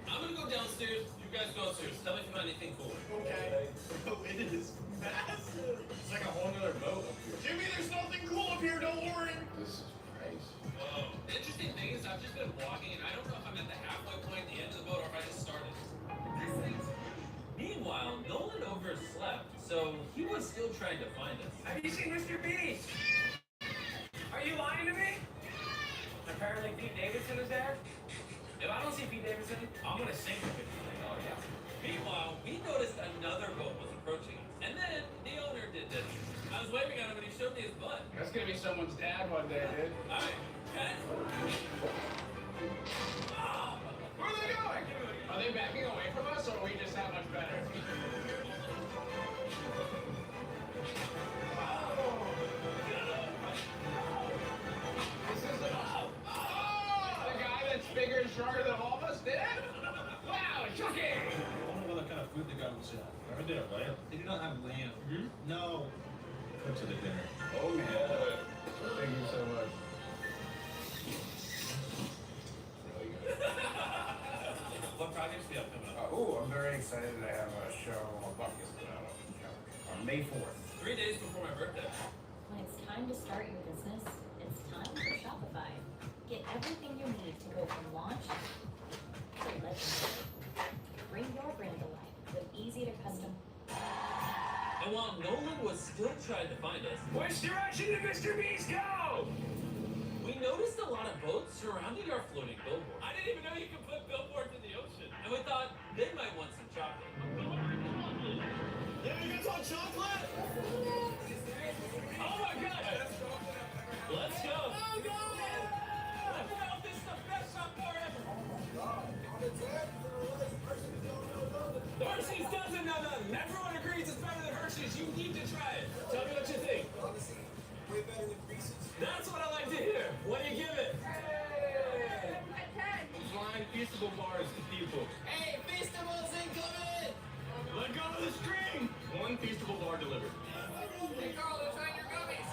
I'm gonna go downstairs. You guys go upstairs. Tell me if you find anything cool. Okay. Oh, it is massive. It's like a whole nother boat up here. Jimmy, there's nothing cool up here, don't worry. This is crazy. Whoa. The interesting thing is I've just been walking and I don't know if I'm at the halfway point, the end of the boat, or if I just started. Meanwhile, Nolan overslept, so he was still trying to find us. Have you seen Mr. Beast? Are you lying to me? Apparently Pete Davidson is there. If I don't see Pete Davidson, I'm gonna sink the $50 million yacht. Meanwhile, we noticed another boat was approaching us, and then the owner did this. I was waving at him and he showed me his butt. That's gonna be someone's dad one day, dude. Alright, okay. Where are they going? Are they backing away from us, or are we just that much better? This is the guy that's bigger and stronger than all of us did? Wow, Chucky! I wonder what kind of food they got on the set. Never did a lamb. They do not have lamb. No. Go to the dinner. Oh, yeah. Thank you so much. What projects do you have coming up? I'm very excited that I have a show on bucket on May 4th. 3 days before my birthday. When it's time to start your business, it's time for Shopify. Get everything you need to go from launch to legendary. Bring your brand to life with easy to custom. And while Nolan was still trying to find us, Which direction did Mr. Beast go? we noticed a lot of boats surrounding our floating billboard. I didn't even know you could put billboards in the ocean. And we thought they might want some chocolate. Yeah, you guys want chocolate? Oh my god! Let's go! Oh god! Well, this is the best shop bar ever! Hershey's doesn't know nothing. Everyone agrees it's better than Hershey's. You need to try it. Tell me what you think. Honestly, way better than Reese's. That's what I like to hear. What do you give it? Flying feastable bars to people. Hey, Feastables incoming! Let go of the string! One feastable bar delivered. Hey, Carl, they're trying your gummies.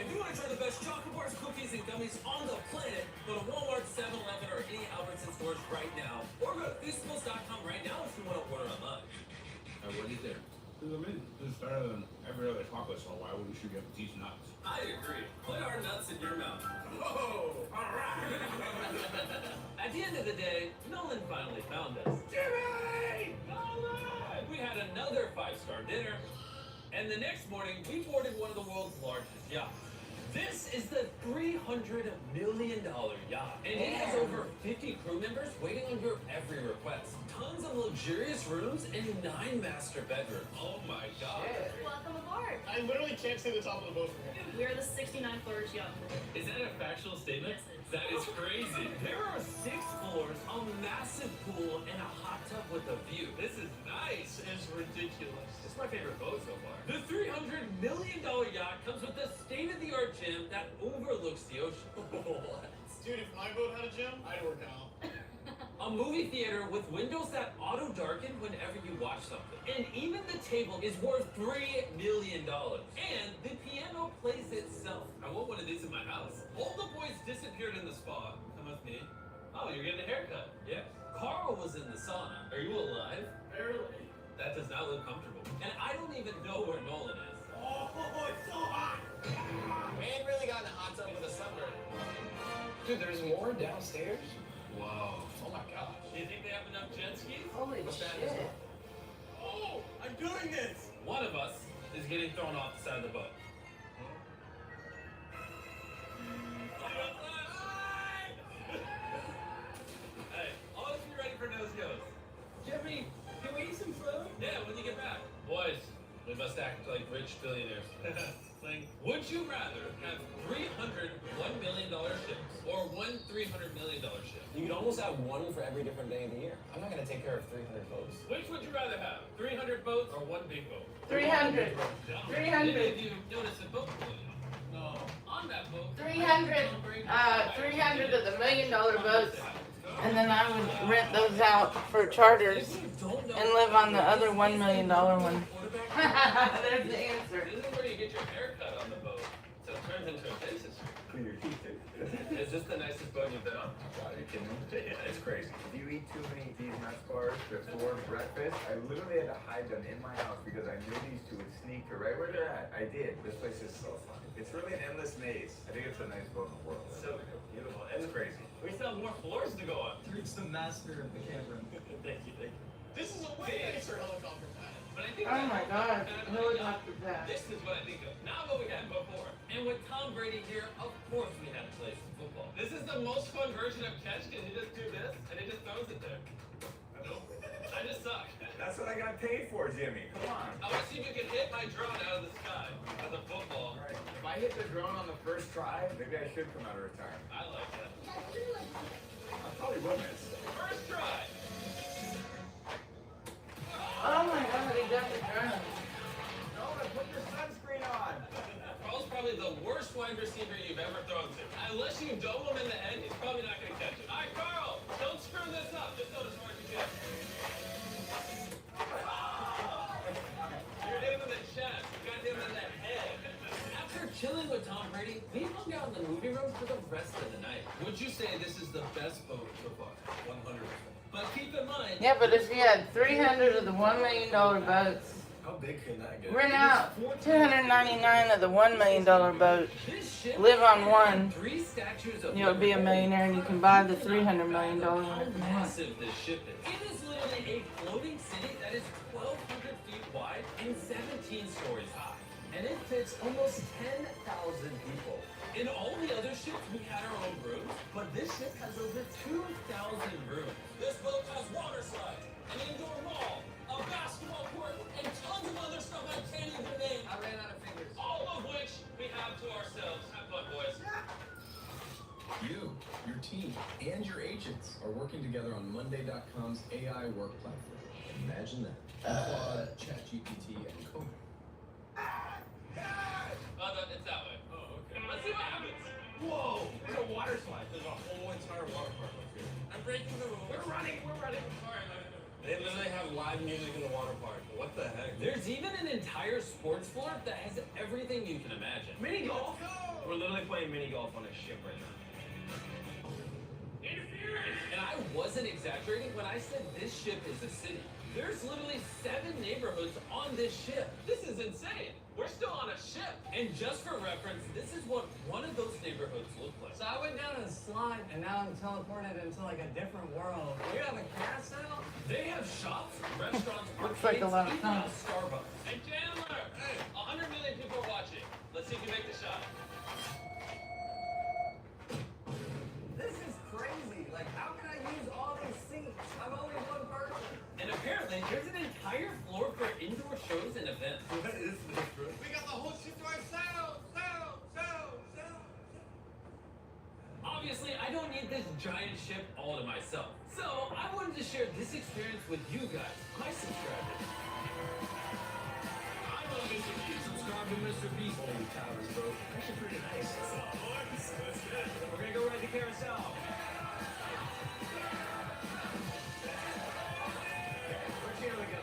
If you want to try the best chocolate bars, cookies, and gummies on the planet, go to Walmart, 7-Eleven, or any Albertson stores right now. Or go to Feastables.com right now if you want to order online. What do you think? It's better than every other chocolate, so why wouldn't you get these nuts? I agree. Put our nuts in your mouth. Oh, alright! At the end of the day, Nolan finally found us. Jimmy! Nolan! We had another 5-star dinner, and the next morning, we boarded one of the world's largest yachts. This is the $300 million yacht, and it has over 50 crew members waiting on your every request. Tons of luxurious rooms and 9 master bedrooms. Oh my god. Welcome aboard. I literally can't see the top of the boat from here. We are the 69th floors yacht. Is that a factual statement? Yes, it is. That is crazy. There are 6 floors, a massive pool, and a hot tub with a view. This is nice. It's ridiculous. It's my favorite boat so far. The $300 million yacht comes with a state-of-the-art gym that overlooks the ocean. What? Dude, if my boat had a gym, I'd work out. A movie theater with windows that auto-darken whenever you watch something. And even the table is worth $3 million. And the piano plays itself. I want one of these in my house. All the boys disappeared in the spa. Come with me. Oh, you're getting a haircut. Yes. Carl was in the sauna. Are you alive? Barely. That does not look comfortable. And I don't even know where Nolan is. Oh, it's so hot! Man really got in a hot tub with a sunburn. Dude, there's more downstairs? Whoa. Oh my gosh. Do you think they have enough jet skis? Holy shit. Oh, I'm doing this! One of us is getting thrown off the side of the boat. Hey, always be ready for nose goes. Jimmy, can we eat some food? Yeah, when you get back. Boys, We must act like rich billionaires. Like, would you rather have 300 $1 million ships or one $300 million ship? You could almost have one for every different day of the year. I'm not gonna take care of 300 boats. Which would you rather have? 300 boats or one big boat? 300. 300. Did you notice a boat? No. On that boat. 300. 300 of the $1 million boats, and then I would rent those out for charters and live on the other $1 million one. There's the answer. This is where you get your hair cut on the boat, so it turns into a business. Clean your teeth too. Is this the nicest boat you've been on? Are you kidding me? Yeah, it's crazy. If you eat too many of these nut bars before breakfast, I literally had to hide them in my house because I knew these two would sneak to right where they're at. I did. This place is so fun. It's really an endless maze. I think it's the nicest boat in the world. So beautiful. It's crazy. We still have more floors to go on. Reach the master of the camera. Thank you, thank you. This is a way nicer helicopter pad. But I think Oh my God, helicopter pad. This is what I think of. Not what we had before. And with Tom Brady here, of course we had to play some football. This is the most fun version of catch because you just do this and he just throws it there. Nope. I just suck. That's what I got paid for, Jimmy. Come on. I want to see if you can hit my drone out of the sky as a football. All right. If I hit the drone on the first try, maybe I should come out of retirement. I like that. I probably will miss. First try. Oh my God, he got the drone. No, put your sunscreen on. Carl's probably the worst wide receiver you've ever thrown to. Unless you dome him in the head, he's probably not going to catch it. All right, Carl, don't screw this up. Just go as far as you can. You're hitting him in the chest. You got him in the head. After chilling with Tom Brady, we hung out in the movie room for the rest of the night. Would you say this is the best boat so far? 100%. But keep in mind... Yeah, but if you had 300 of the $1 million boats, How big can that get? rent out 299 of the $1 million boat, live on one, you'll be a millionaire and you can buy the $300 million one How if you want. massive this ship is. It is literally a floating city that is 1,200 feet wide and 17 stories high. And it fits almost 10,000 people. In all the other ships, we had our own rooms, but this ship has over 2,000 rooms. This boat has water slides, an indoor mall, a basketball court, and tons of other stuff I can't even name. I ran out of fingers. All of which we have to ourselves. Have fun, boys. You, your team, and your agents are working together on Monday.com's AI work platform. Imagine that. Claude, ChatGPT, and Code. Oh, no, it's that way. Oh, okay. Let's see what happens. Whoa! There's a water slide. There's a whole entire water park up here. I'm breaking the rules. We're running. Sorry, They literally have live music in the water park. What the heck? There's even an entire sports floor that has everything you can imagine. Mini golf? We're literally playing mini golf on a ship right now. Interference! And I wasn't exaggerating when I said this ship is a city. There's literally 7 neighborhoods on this ship. This is insane. We're still on a ship. And just for reference, this is what one of those neighborhoods look like. So I went down a slide and now I'm teleported into like a different world. We have a castle. They have shops, restaurants, Looks like a lot of even fun. a Starbucks. Hey, Chandler! Hey, 100 million people are watching. Let's see if you make the shot. This is crazy. Like, how can I use all these seats? I'm only one person. And apparently, there's an entire floor for indoor shows and events. What is this, bro? We got the whole ship to ourselves. Obviously, I don't need this giant ship all to myself. So, I wanted to share this experience with you guys, my subscribers. I'm on Mr. Beast. Subscribe to Mr. Beast. Holy towers, bro. Actually pretty nice. What's up, boys? That's good. We're gonna go ride the carousel. Which here we go?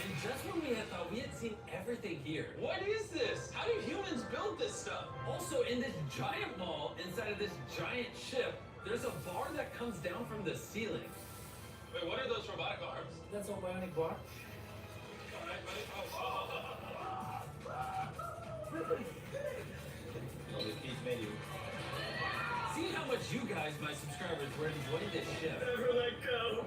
And just when we had thought we had seen everything here. What is this? How do humans build this stuff? Also, in this giant mall, inside of this giant ship, there's a bar that comes down from the ceiling. Wait, what are those robotic arms? That's a bionic bar. Alright, buddy. See how much you guys, my subscribers, were enjoying this ship. Never let go.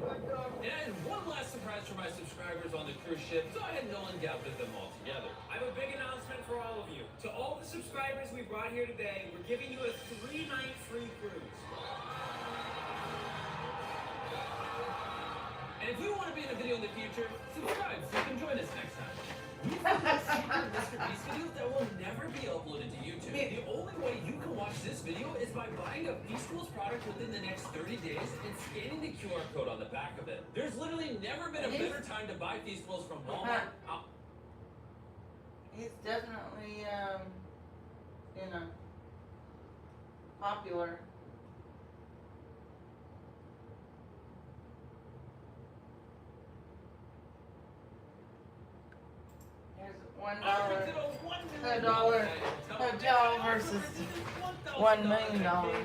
And I had one last surprise for my subscribers on the cruise ship, so I had Nolan gather them all together. I have a big announcement for all of you. To all the subscribers we brought here today, we're giving you a 3-night free cruise. And if you want to be in a video in the future, subscribe so you can join us next time. We've got secret Mr. Beast videos that will never be uploaded to YouTube. The only way you can watch this video is by buying a Feastables product within the next 30 days and scanning the QR code on the back of it. There's literally never been a better time to buy Feastables from Walmart. He's definitely, you know, popular. Here's $1 hotel versus $1 million.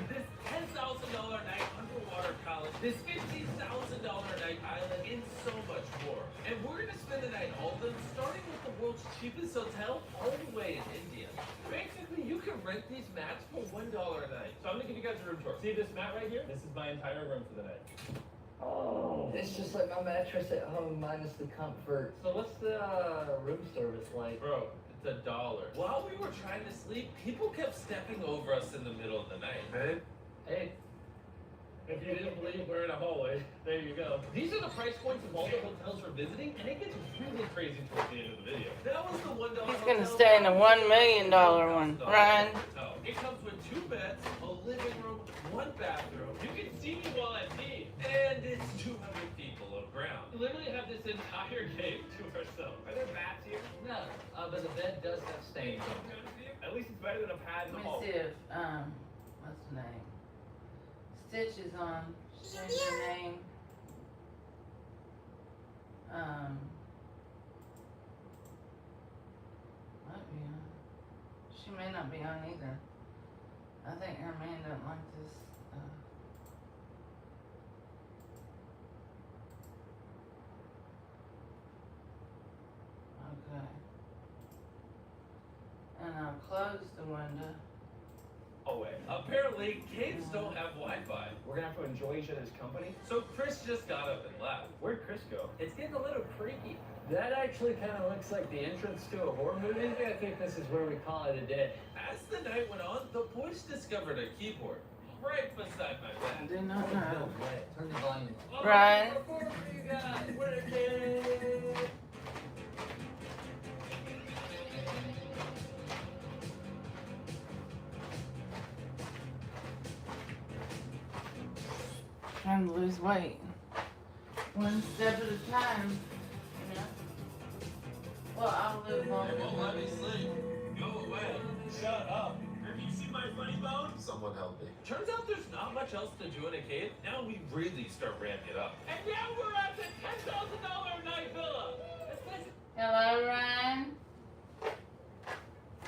This $10,000 night underwater palace, this $50,000 night island, and so much more. And we're gonna spend the night all of them, starting with the world's cheapest hotel all the way in India. Basically, you can rent these mats for $1 a night. So I'm gonna give you guys a room tour. See this mat right here? This is my entire room for the night. Oh, it's just like my mattress at home minus the comfort. So what's the room service like? Bro, it's $1. While we were trying to sleep, people kept stepping over us in the middle of the night. Hey. If you didn't believe we're in a hallway, there you go. These are the price points of all the hotels we're visiting, and it gets really crazy towards the end of the video. That was the $1 He's gonna stay in a $1 million one. Ryan. It comes with 2 beds, a living room, 1 bathroom. You can see me while I pee, and it's 200 feet below ground. We literally have this entire cave to ourselves. Are there bats here? No, but the bed does have stains on it. At least it's better than a pad in the Let me hall. see if, what's the name? Stitch is on. Change her name. Might be on. She may not be on either. I think her man doesn't like this. Okay. And I'll close the window. Oh wait. Apparently, caves don't have Wi-Fi. We're gonna have to enjoy each other's company. So Chris just got up and left. Where'd Chris go? It's getting a little creepy. That actually kind of looks like the entrance to a horror movie. I think this is where we call it a day. As the night went on, the boys discovered a keyboard right beside my I bed. did not know. Turn the volume. Ryan. Before you guys working. Trying to lose weight. One step at a time. You know? Well, I'll live longer. They won't let me sleep. Go away. Shut up. Have you seen my funny bone? Someone help me. Turns out there's not much else to do in a cave. Now we really start ramping it up. And now we're at the $10,000 a night villa. Hello, Ryan.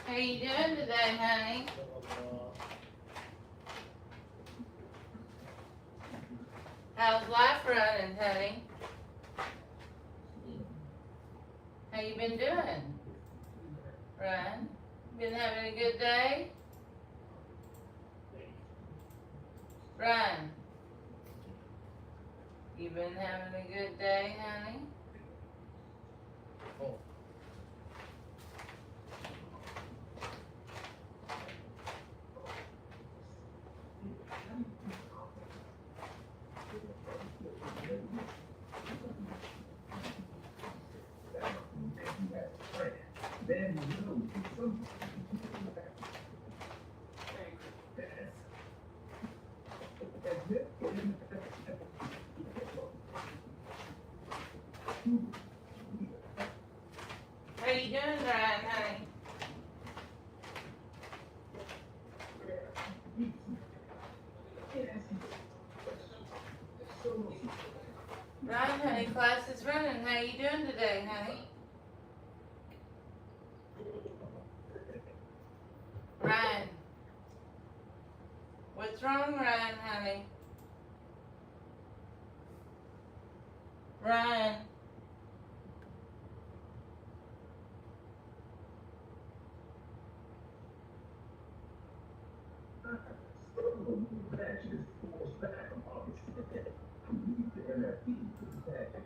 How you doing today, honey? How's life running, honey? How you been doing? Ryan? Been having a good day? Ryan? You been having a good day, honey? Oh. How you doing, Ryan, honey? Ryan, honey, class is running. How you doing today, honey? Ryan. What's wrong, Ryan, honey? Ryan.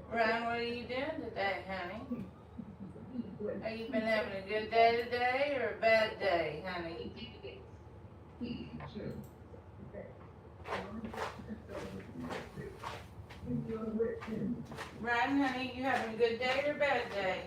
Ryan, what are you doing today, honey? Have you been having a good day today or a bad day, honey? Ryan, honey, you having a good day or a bad day?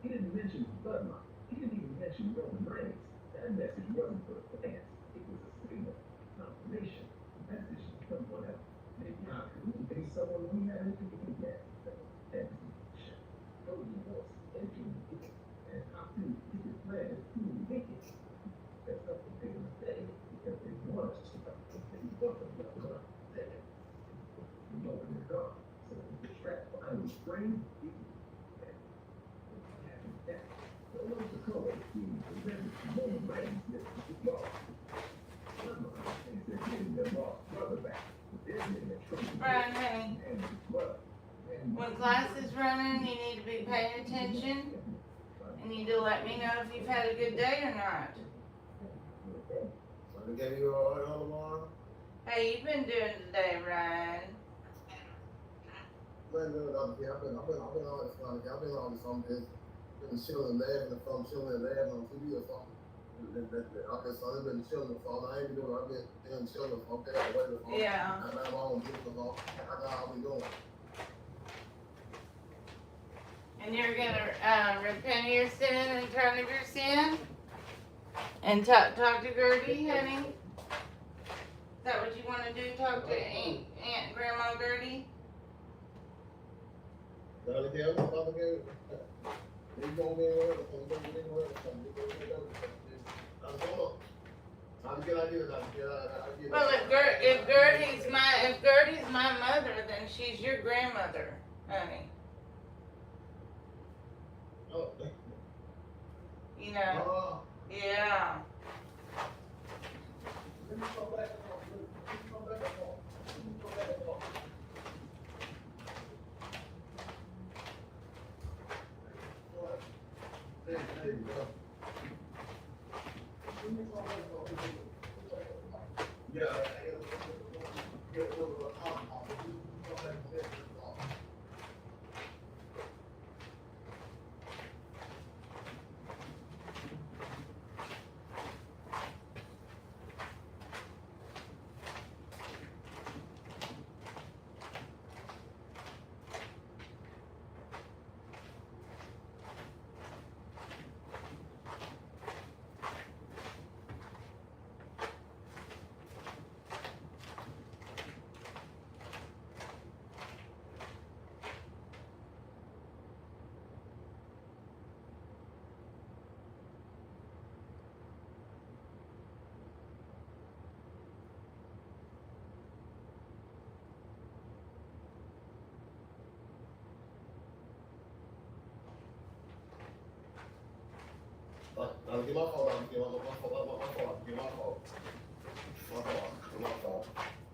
He didn't mention bloodline. He didn't even mention Roman Reigns. That message wasn't for the fans. It was a signal, confirmation, a message to someone else. Maybe not communicate someone we haven't communicated yet. Cody was entering it, and how to get his plan to make it. That's something they would say because they want us to know. They want them to know. You know when they're gone. So if you're trapped behind the screen, you can Ryan, honey, when class is running, you need to be paying attention. You need to let me know if you've had a good day or not. So they gave you all right on tomorrow? How you been doing today, Ryan? I've been on this funny. I've been on some been chilling, laughing or something, chilling and laughing on TV or something. I've been chilling or something. I ain't been doing. I've been chilling or something. Yeah. I'm not on business or something. I got how we doing. And you're gonna repent of your sin and turn of your sin? And talk to Gertie, honey? Is that what you want to do? Talk to Aunt Grandma Gertie? Well, if Gertie's my mother, then she's your grandmother, honey. You know? Yeah. Get my fault.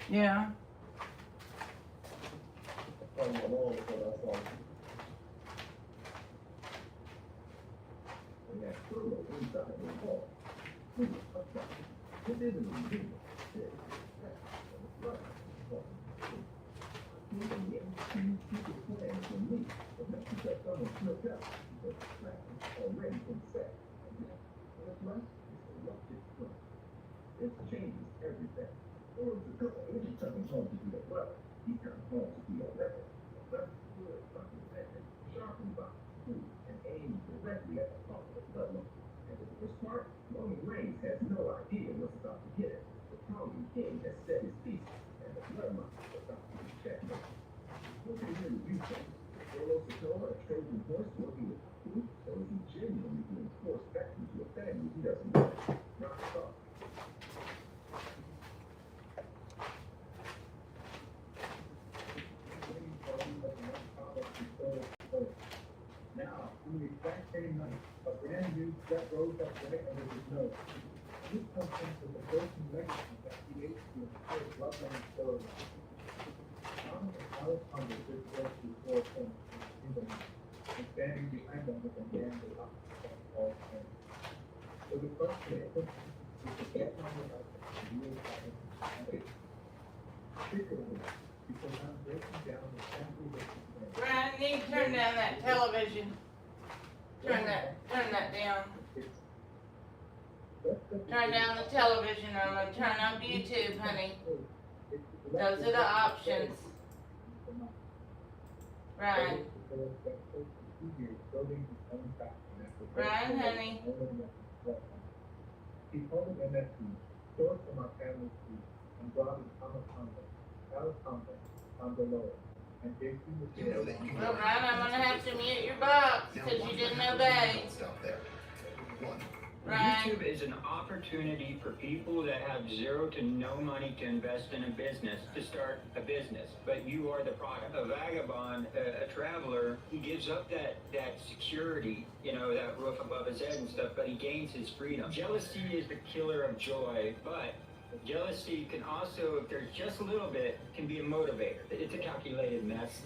Yeah. It changes everything. Or it's a good thing. He comes home to be a brother. He comes home to be a rebel. That's good, something that is sharpened by food and aimed directly at the heart of the bloodline. And the worst part, Roman Reigns has no idea what's about to hit him. The Colombian king has set his thesis, and the bloodline is about to be checkmate. What can really do things? Solo Sikoa, a Trojan horse working with food, or is he genuinely being forced back into a family he doesn't know? Not at all. Now, on the exact same night, a brand new threat rose up right under his nose. This comes from the broken legacy that creates the entire bloodline story. Thomas and Alice Hunger did work before him in the night, and standing behind them was a man with a all hands. So the question is the death number of the real particularly because I'm breaking down the family that You need to turn down that television. Turn that down. Turn down the television, or I'm gonna turn up YouTube, honey. Those are the options. Ryan. Ryan, honey. He told him MSC, source from our family tree, and brought in on the lower. And JC was Well, Ryan, I'm gonna have to mute your box because you didn't obey. Stop there. One. Ryan. YouTube is an opportunity for people that have zero to no money to invest in a business to start a business. But you are the product. A vagabond, a traveler, he gives up that security, you know, that roof above his head and stuff, but he gains his freedom. Jealousy is the killer of joy, but jealousy can also, if there's just a little bit, can be a motivator. It's a calculated mess.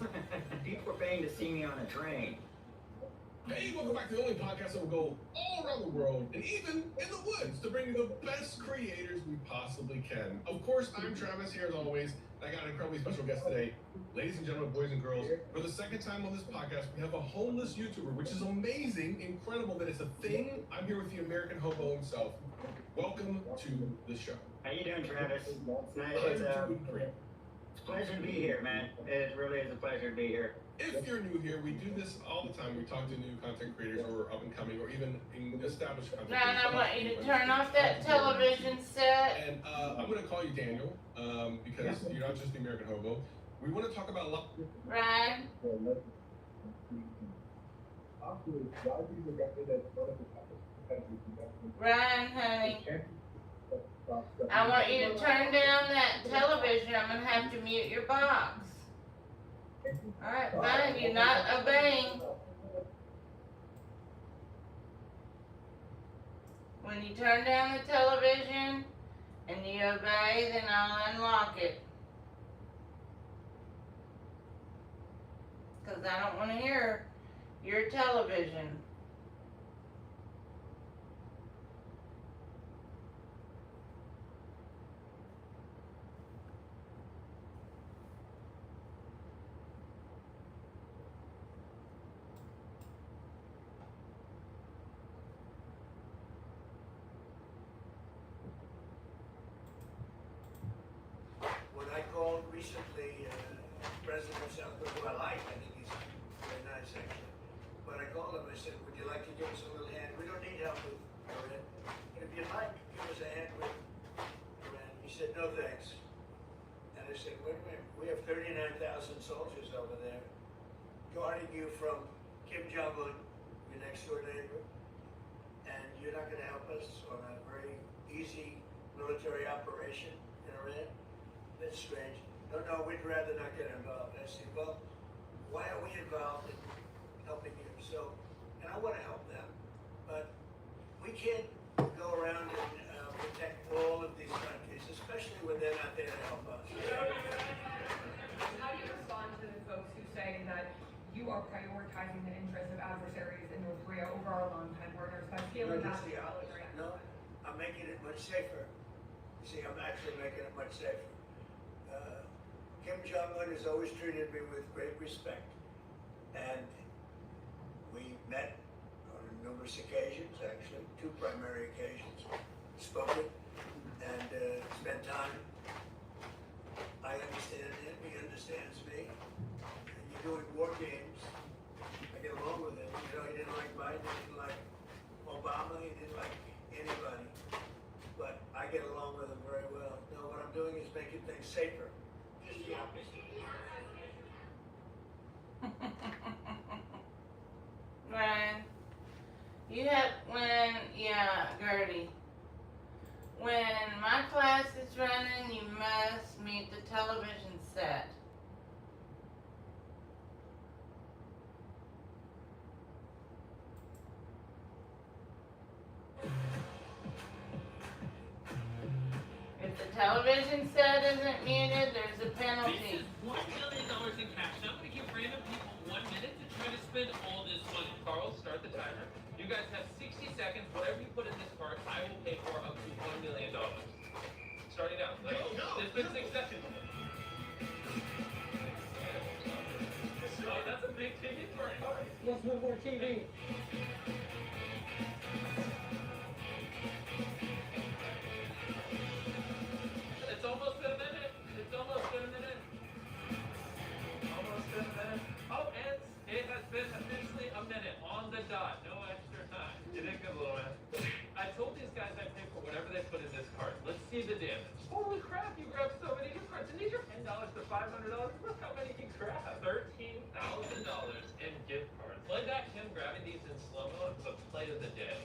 People are paying to see me on a train. Hey, welcome back to the only podcast that will go all around the world and even in the woods to bring you the best creators we possibly can. Of course, I'm Travis here as always. I got an incredibly special guest today. Ladies and gentlemen, boys and girls, for the second time on this podcast, we have a homeless YouTuber, which is amazing, incredible that it's a thing. I'm here with the American hobo himself. Welcome to the show. How you doing, Travis? It's nice. It's a pleasure to be here, man. It really is a pleasure to be here. If you're new here, we do this all the time. We talk to new content creators or up and coming or even established content Ryan, creators. I want you to turn off that television set. And I'm going to call you Daniel because you're not just the American hobo. We want to talk about a lot. Ryan. Ryan, honey. I want you to turn down that television. I'm going to have to mute your box. Alright, fine. You're not obeying. When you turn down the television and you obey, then I'll unlock it. Because I don't want to hear your television. When I called recently, President of South Korea, who I like, I think he's very nice actually. But I called him, I said, would you like to give us a little hand? We don't need help with Iran. But if you'd like, give us a hand with Iran. He said, no thanks. And I said, wait a minute, we have 39,000 soldiers over there guarding you from Kim Jong-un, your next door neighbor. And you're not gonna help us on a very easy military operation in Iran? That's strange. No, we'd rather not get involved. I said, well, why are we involved in helping you? So, and I want to help them, but we can't go around and protect all of these countries, especially when they're not there to help us. How do you respond to the folks who say that you are prioritizing the interests of adversaries in North Korea over our longtime partners by feeling No, that it's the opposite. No, I'm making it much safer. You see, I'm actually making it much safer. Kim Jong-un has always treated me with great respect, and we met on numerous occasions, actually, 2 primary occasions, spoken, and spent time. I understand him, he understands me. And you're doing war games, I get along with him. You know, he didn't like Biden, he didn't like Obama, he didn't like anybody, but I get along with him very well. No, what I'm doing is making things safer. Ryan, you have, Gertie, when my class is running, you must mute the television set. If the television set isn't muted, there's a penalty. This is $1 million in cash. Now I'm going to give random people 1 minute to try to spend all this money. Carl, start the timer. You guys have 60 seconds. Whatever you put in this cart, I will pay for up to $1 million. Starting now. Let's go. It's been 6 seconds. Oh, that's a big tip. Let's move more TV. It's almost been a minute. It's almost been a minute. Almost been a minute. Oh, and it has been officially a minute on the dot. No extra time. You did good, little man. I told these guys I'd pay for whatever they put in this cart. Let's see the damage. Holy crap, you grabbed so many gift cards. And these are $10 to $500. Look how many you grabbed. $13,000 in gift cards. Play back him grabbing these in slow-mo, but play of the day.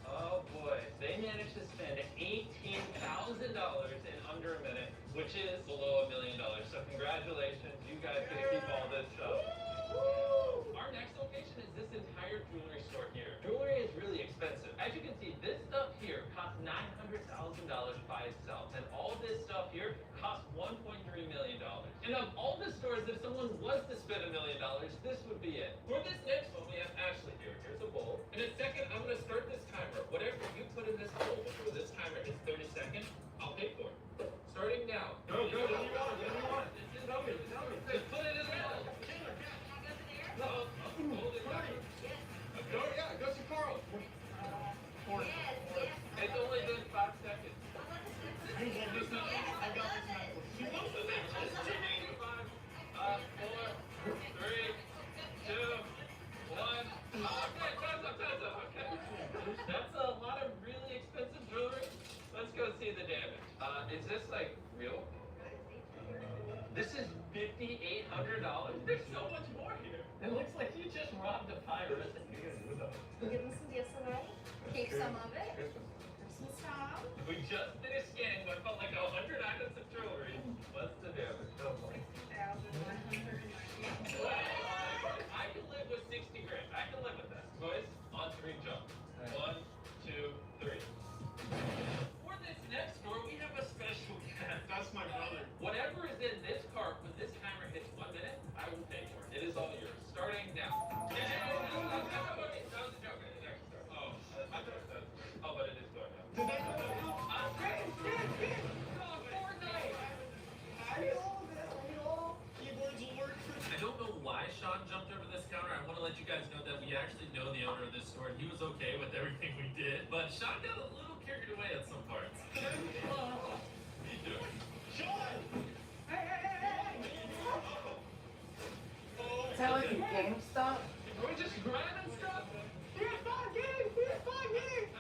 Oh boy, they managed to spend $18,000 in under a minute, which is below $1 million. So congratulations, you guys get to keep all this stuff. Our next location is this entire jewelry store here. Jewelry is really expensive. As you can see, this stuff here costs $900,000 by itself, and all this stuff here costs $1.3 million. And of all the stores, if someone was to spend $1 million, this would be it. For this next one, we have Ashley here. Here's a bowl. In a second, I'm going to start this timer. Whatever you put in this bowl before this timer hits 30 seconds, I'll pay for it. Starting now. Go, go, what do you want? What do you want? Tell me, tell me. Just put it in the bowl. No, hold it back. Go, yeah, go to Carl. It's only been 5 seconds. I got this now. She wants the next one. 5, 4, 3, 2, 1. Okay, time's up, time's up. Okay. That's a lot of really expensive jewelry. Let's go see the damage. Is this like real? This is $5,800. There's so much more here. It looks like you just robbed a pirate. We're getting some gifts away. Keep some of it. Christmas time. We just finished scanning what felt like 100 items of jewelry. What's the damage? Oh boy. I can live with 60 grand. I can live with that. Boys, on 3 jump. 1, 2, 3. For this next store, we have a special guest. That's my brother. Whatever is in this cart when this timer hits 1 minute, I will pay for it. It is all yours. Starting now. That was a joke. Oh, I thought that. Oh, but it is going now. I don't know why Sean jumped over this counter. I want to let you guys know that we actually know the owner of this store, and he was okay with everything we did. But Sean got a little carried away at some parts. Sean! Hey! Is that like a GameStop? Are we just grabbing stuff? PS5 game!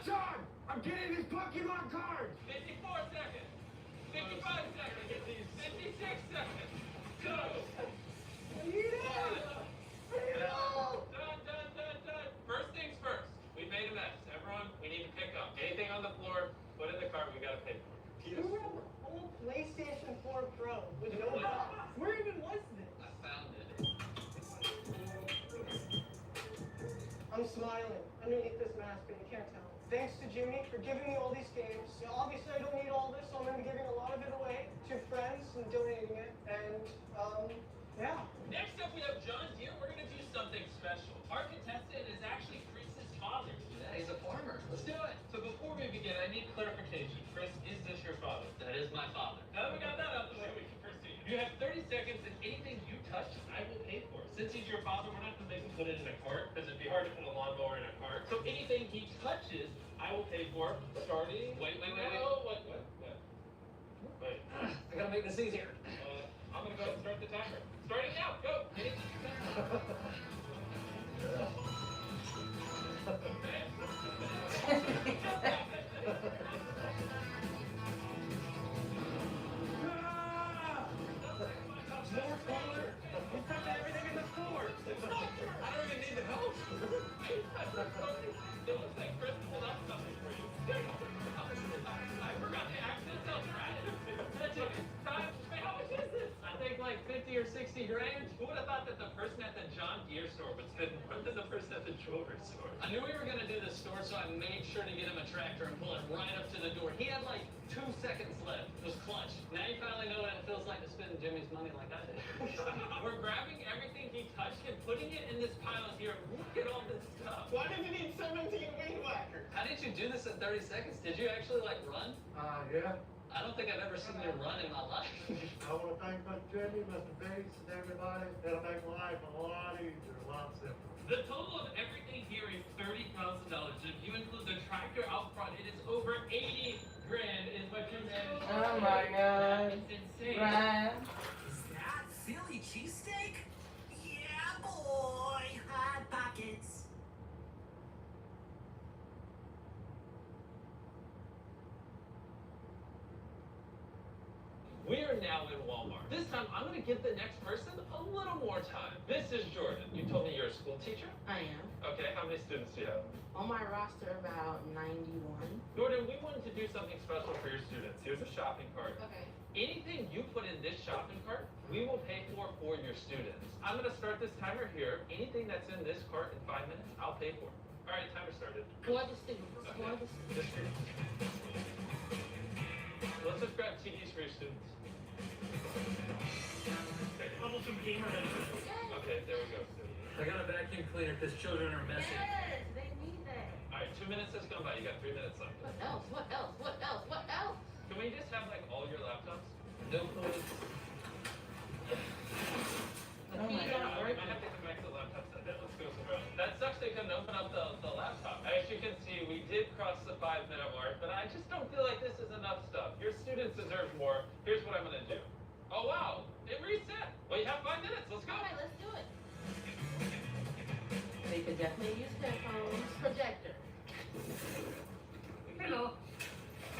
Sean, I'm getting these Pokemon cards! 54 seconds. 55 seconds. 56 seconds. Go! Done. First things first. We made a mess. Everyone, we need to pick up. Anything on the floor, put in the cart. We gotta pay for it. Who have an old PlayStation 4 Pro with no box? Where even was this? I found it. I'm smiling underneath this mask, but you can't tell. Thanks to Jimmy for giving me all these games. You know, obviously, I don't need all this, so I'm going to be giving a lot of it away to friends and donating it. And, yeah. Next up, we have John Deere. We're gonna do something special. Our contestant is actually Chris's father. Yeah, he's a farmer. Let's do it. So before we begin, I need clarification. Chris, is this your father? That is my father. Now that we got that out of the way, we can proceed. You have 30 seconds, and anything you touch, I will pay for. Since he's your father, we're not gonna make him put it in a cart, because it'd be hard to put a lawnmower in a cart. So anything he touches, I will pay for. Starting. Wait. Oh, what? Wait. I gotta make this easier. I'm gonna go ahead and start the timer. Starting now, go! More color! You touched everything in the floor! I don't even need the help! It looks like Chris pulled up something for you. I forgot to access self-drive. Time. Wait, how much is this? I think like 50 or 60 grand. Who would have thought that the person at the John Deere store would spend more than the person at the jewelry store? I knew we were gonna do this store, so I made sure to get him a tractor and pull it right up to the door. He had like 2 seconds left. It was clutch. Now you finally know what it feels like to spend Jimmy's money like I did. We're grabbing everything he touched and putting it in this pile here. Look at all this stuff. Why did you need 17 weed whackers? How did you do this in 30 seconds? Did you actually like run? Yeah. I don't think I've ever seen you run in my life. I want to thank Mr. Jimmy, Mr. Bates, and everybody. That'll make life a lot easier, a lot simpler. The total of everything here is $30,000. If you include the tractor out front, it is over 80 grand is what you managed. Oh my God. It's insane. Ryan. Is that Philly cheesesteak? Yeah, boy. Hot pockets. We are now in Walmart. This time, I'm going to give the next person a little more time. This is Jordan. You told me you're a school teacher? I am. Okay, how many students do you have? On my roster, about 91. Jordan, we wanted to do something special for your students. Here's a shopping cart. Okay. Anything you put in this shopping cart, we will pay for your students. I'm going to start this timer here. Anything that's in this cart in 5 minutes, I'll pay for. All right, timer started. For the students. For the students. Let's just grab TVs for your students. Troublesome gamer headset. Okay, there we go. I got a vacuum cleaner because children are messy. Yes, they need that. All right, 2 minutes has gone by. You got 3 minutes left. What else? What else? What else? What else? Can we just have like all your laptops? No clothes. I might have to come back to the laptops. Let's go somewhere else. That sucks they couldn't open up the laptop. As you can see, we did cross the 5-minute mark, but I just don't feel like this is enough stuff. Your students deserve more. Here's what I'm gonna do. Oh wow, it reset. Well, you have 5 minutes. Let's go. All right, let's do it. They could definitely use headphones. Projector. Hello.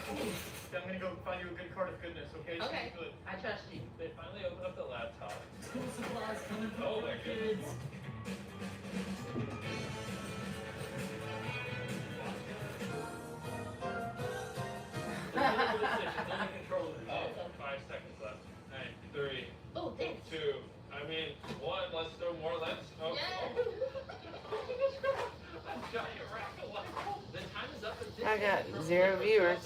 I'm gonna go find you a good card of goodness, okay? Okay. Good. I trust you. They finally opened up the laptop. School supplies coming from Oh my kids. Oh, 5 seconds left. 3, Oh, thanks. 2. I mean, 1. Let's throw more lens. Oh, Yes. A giant rack of lights. The time is up. I got 0 viewers.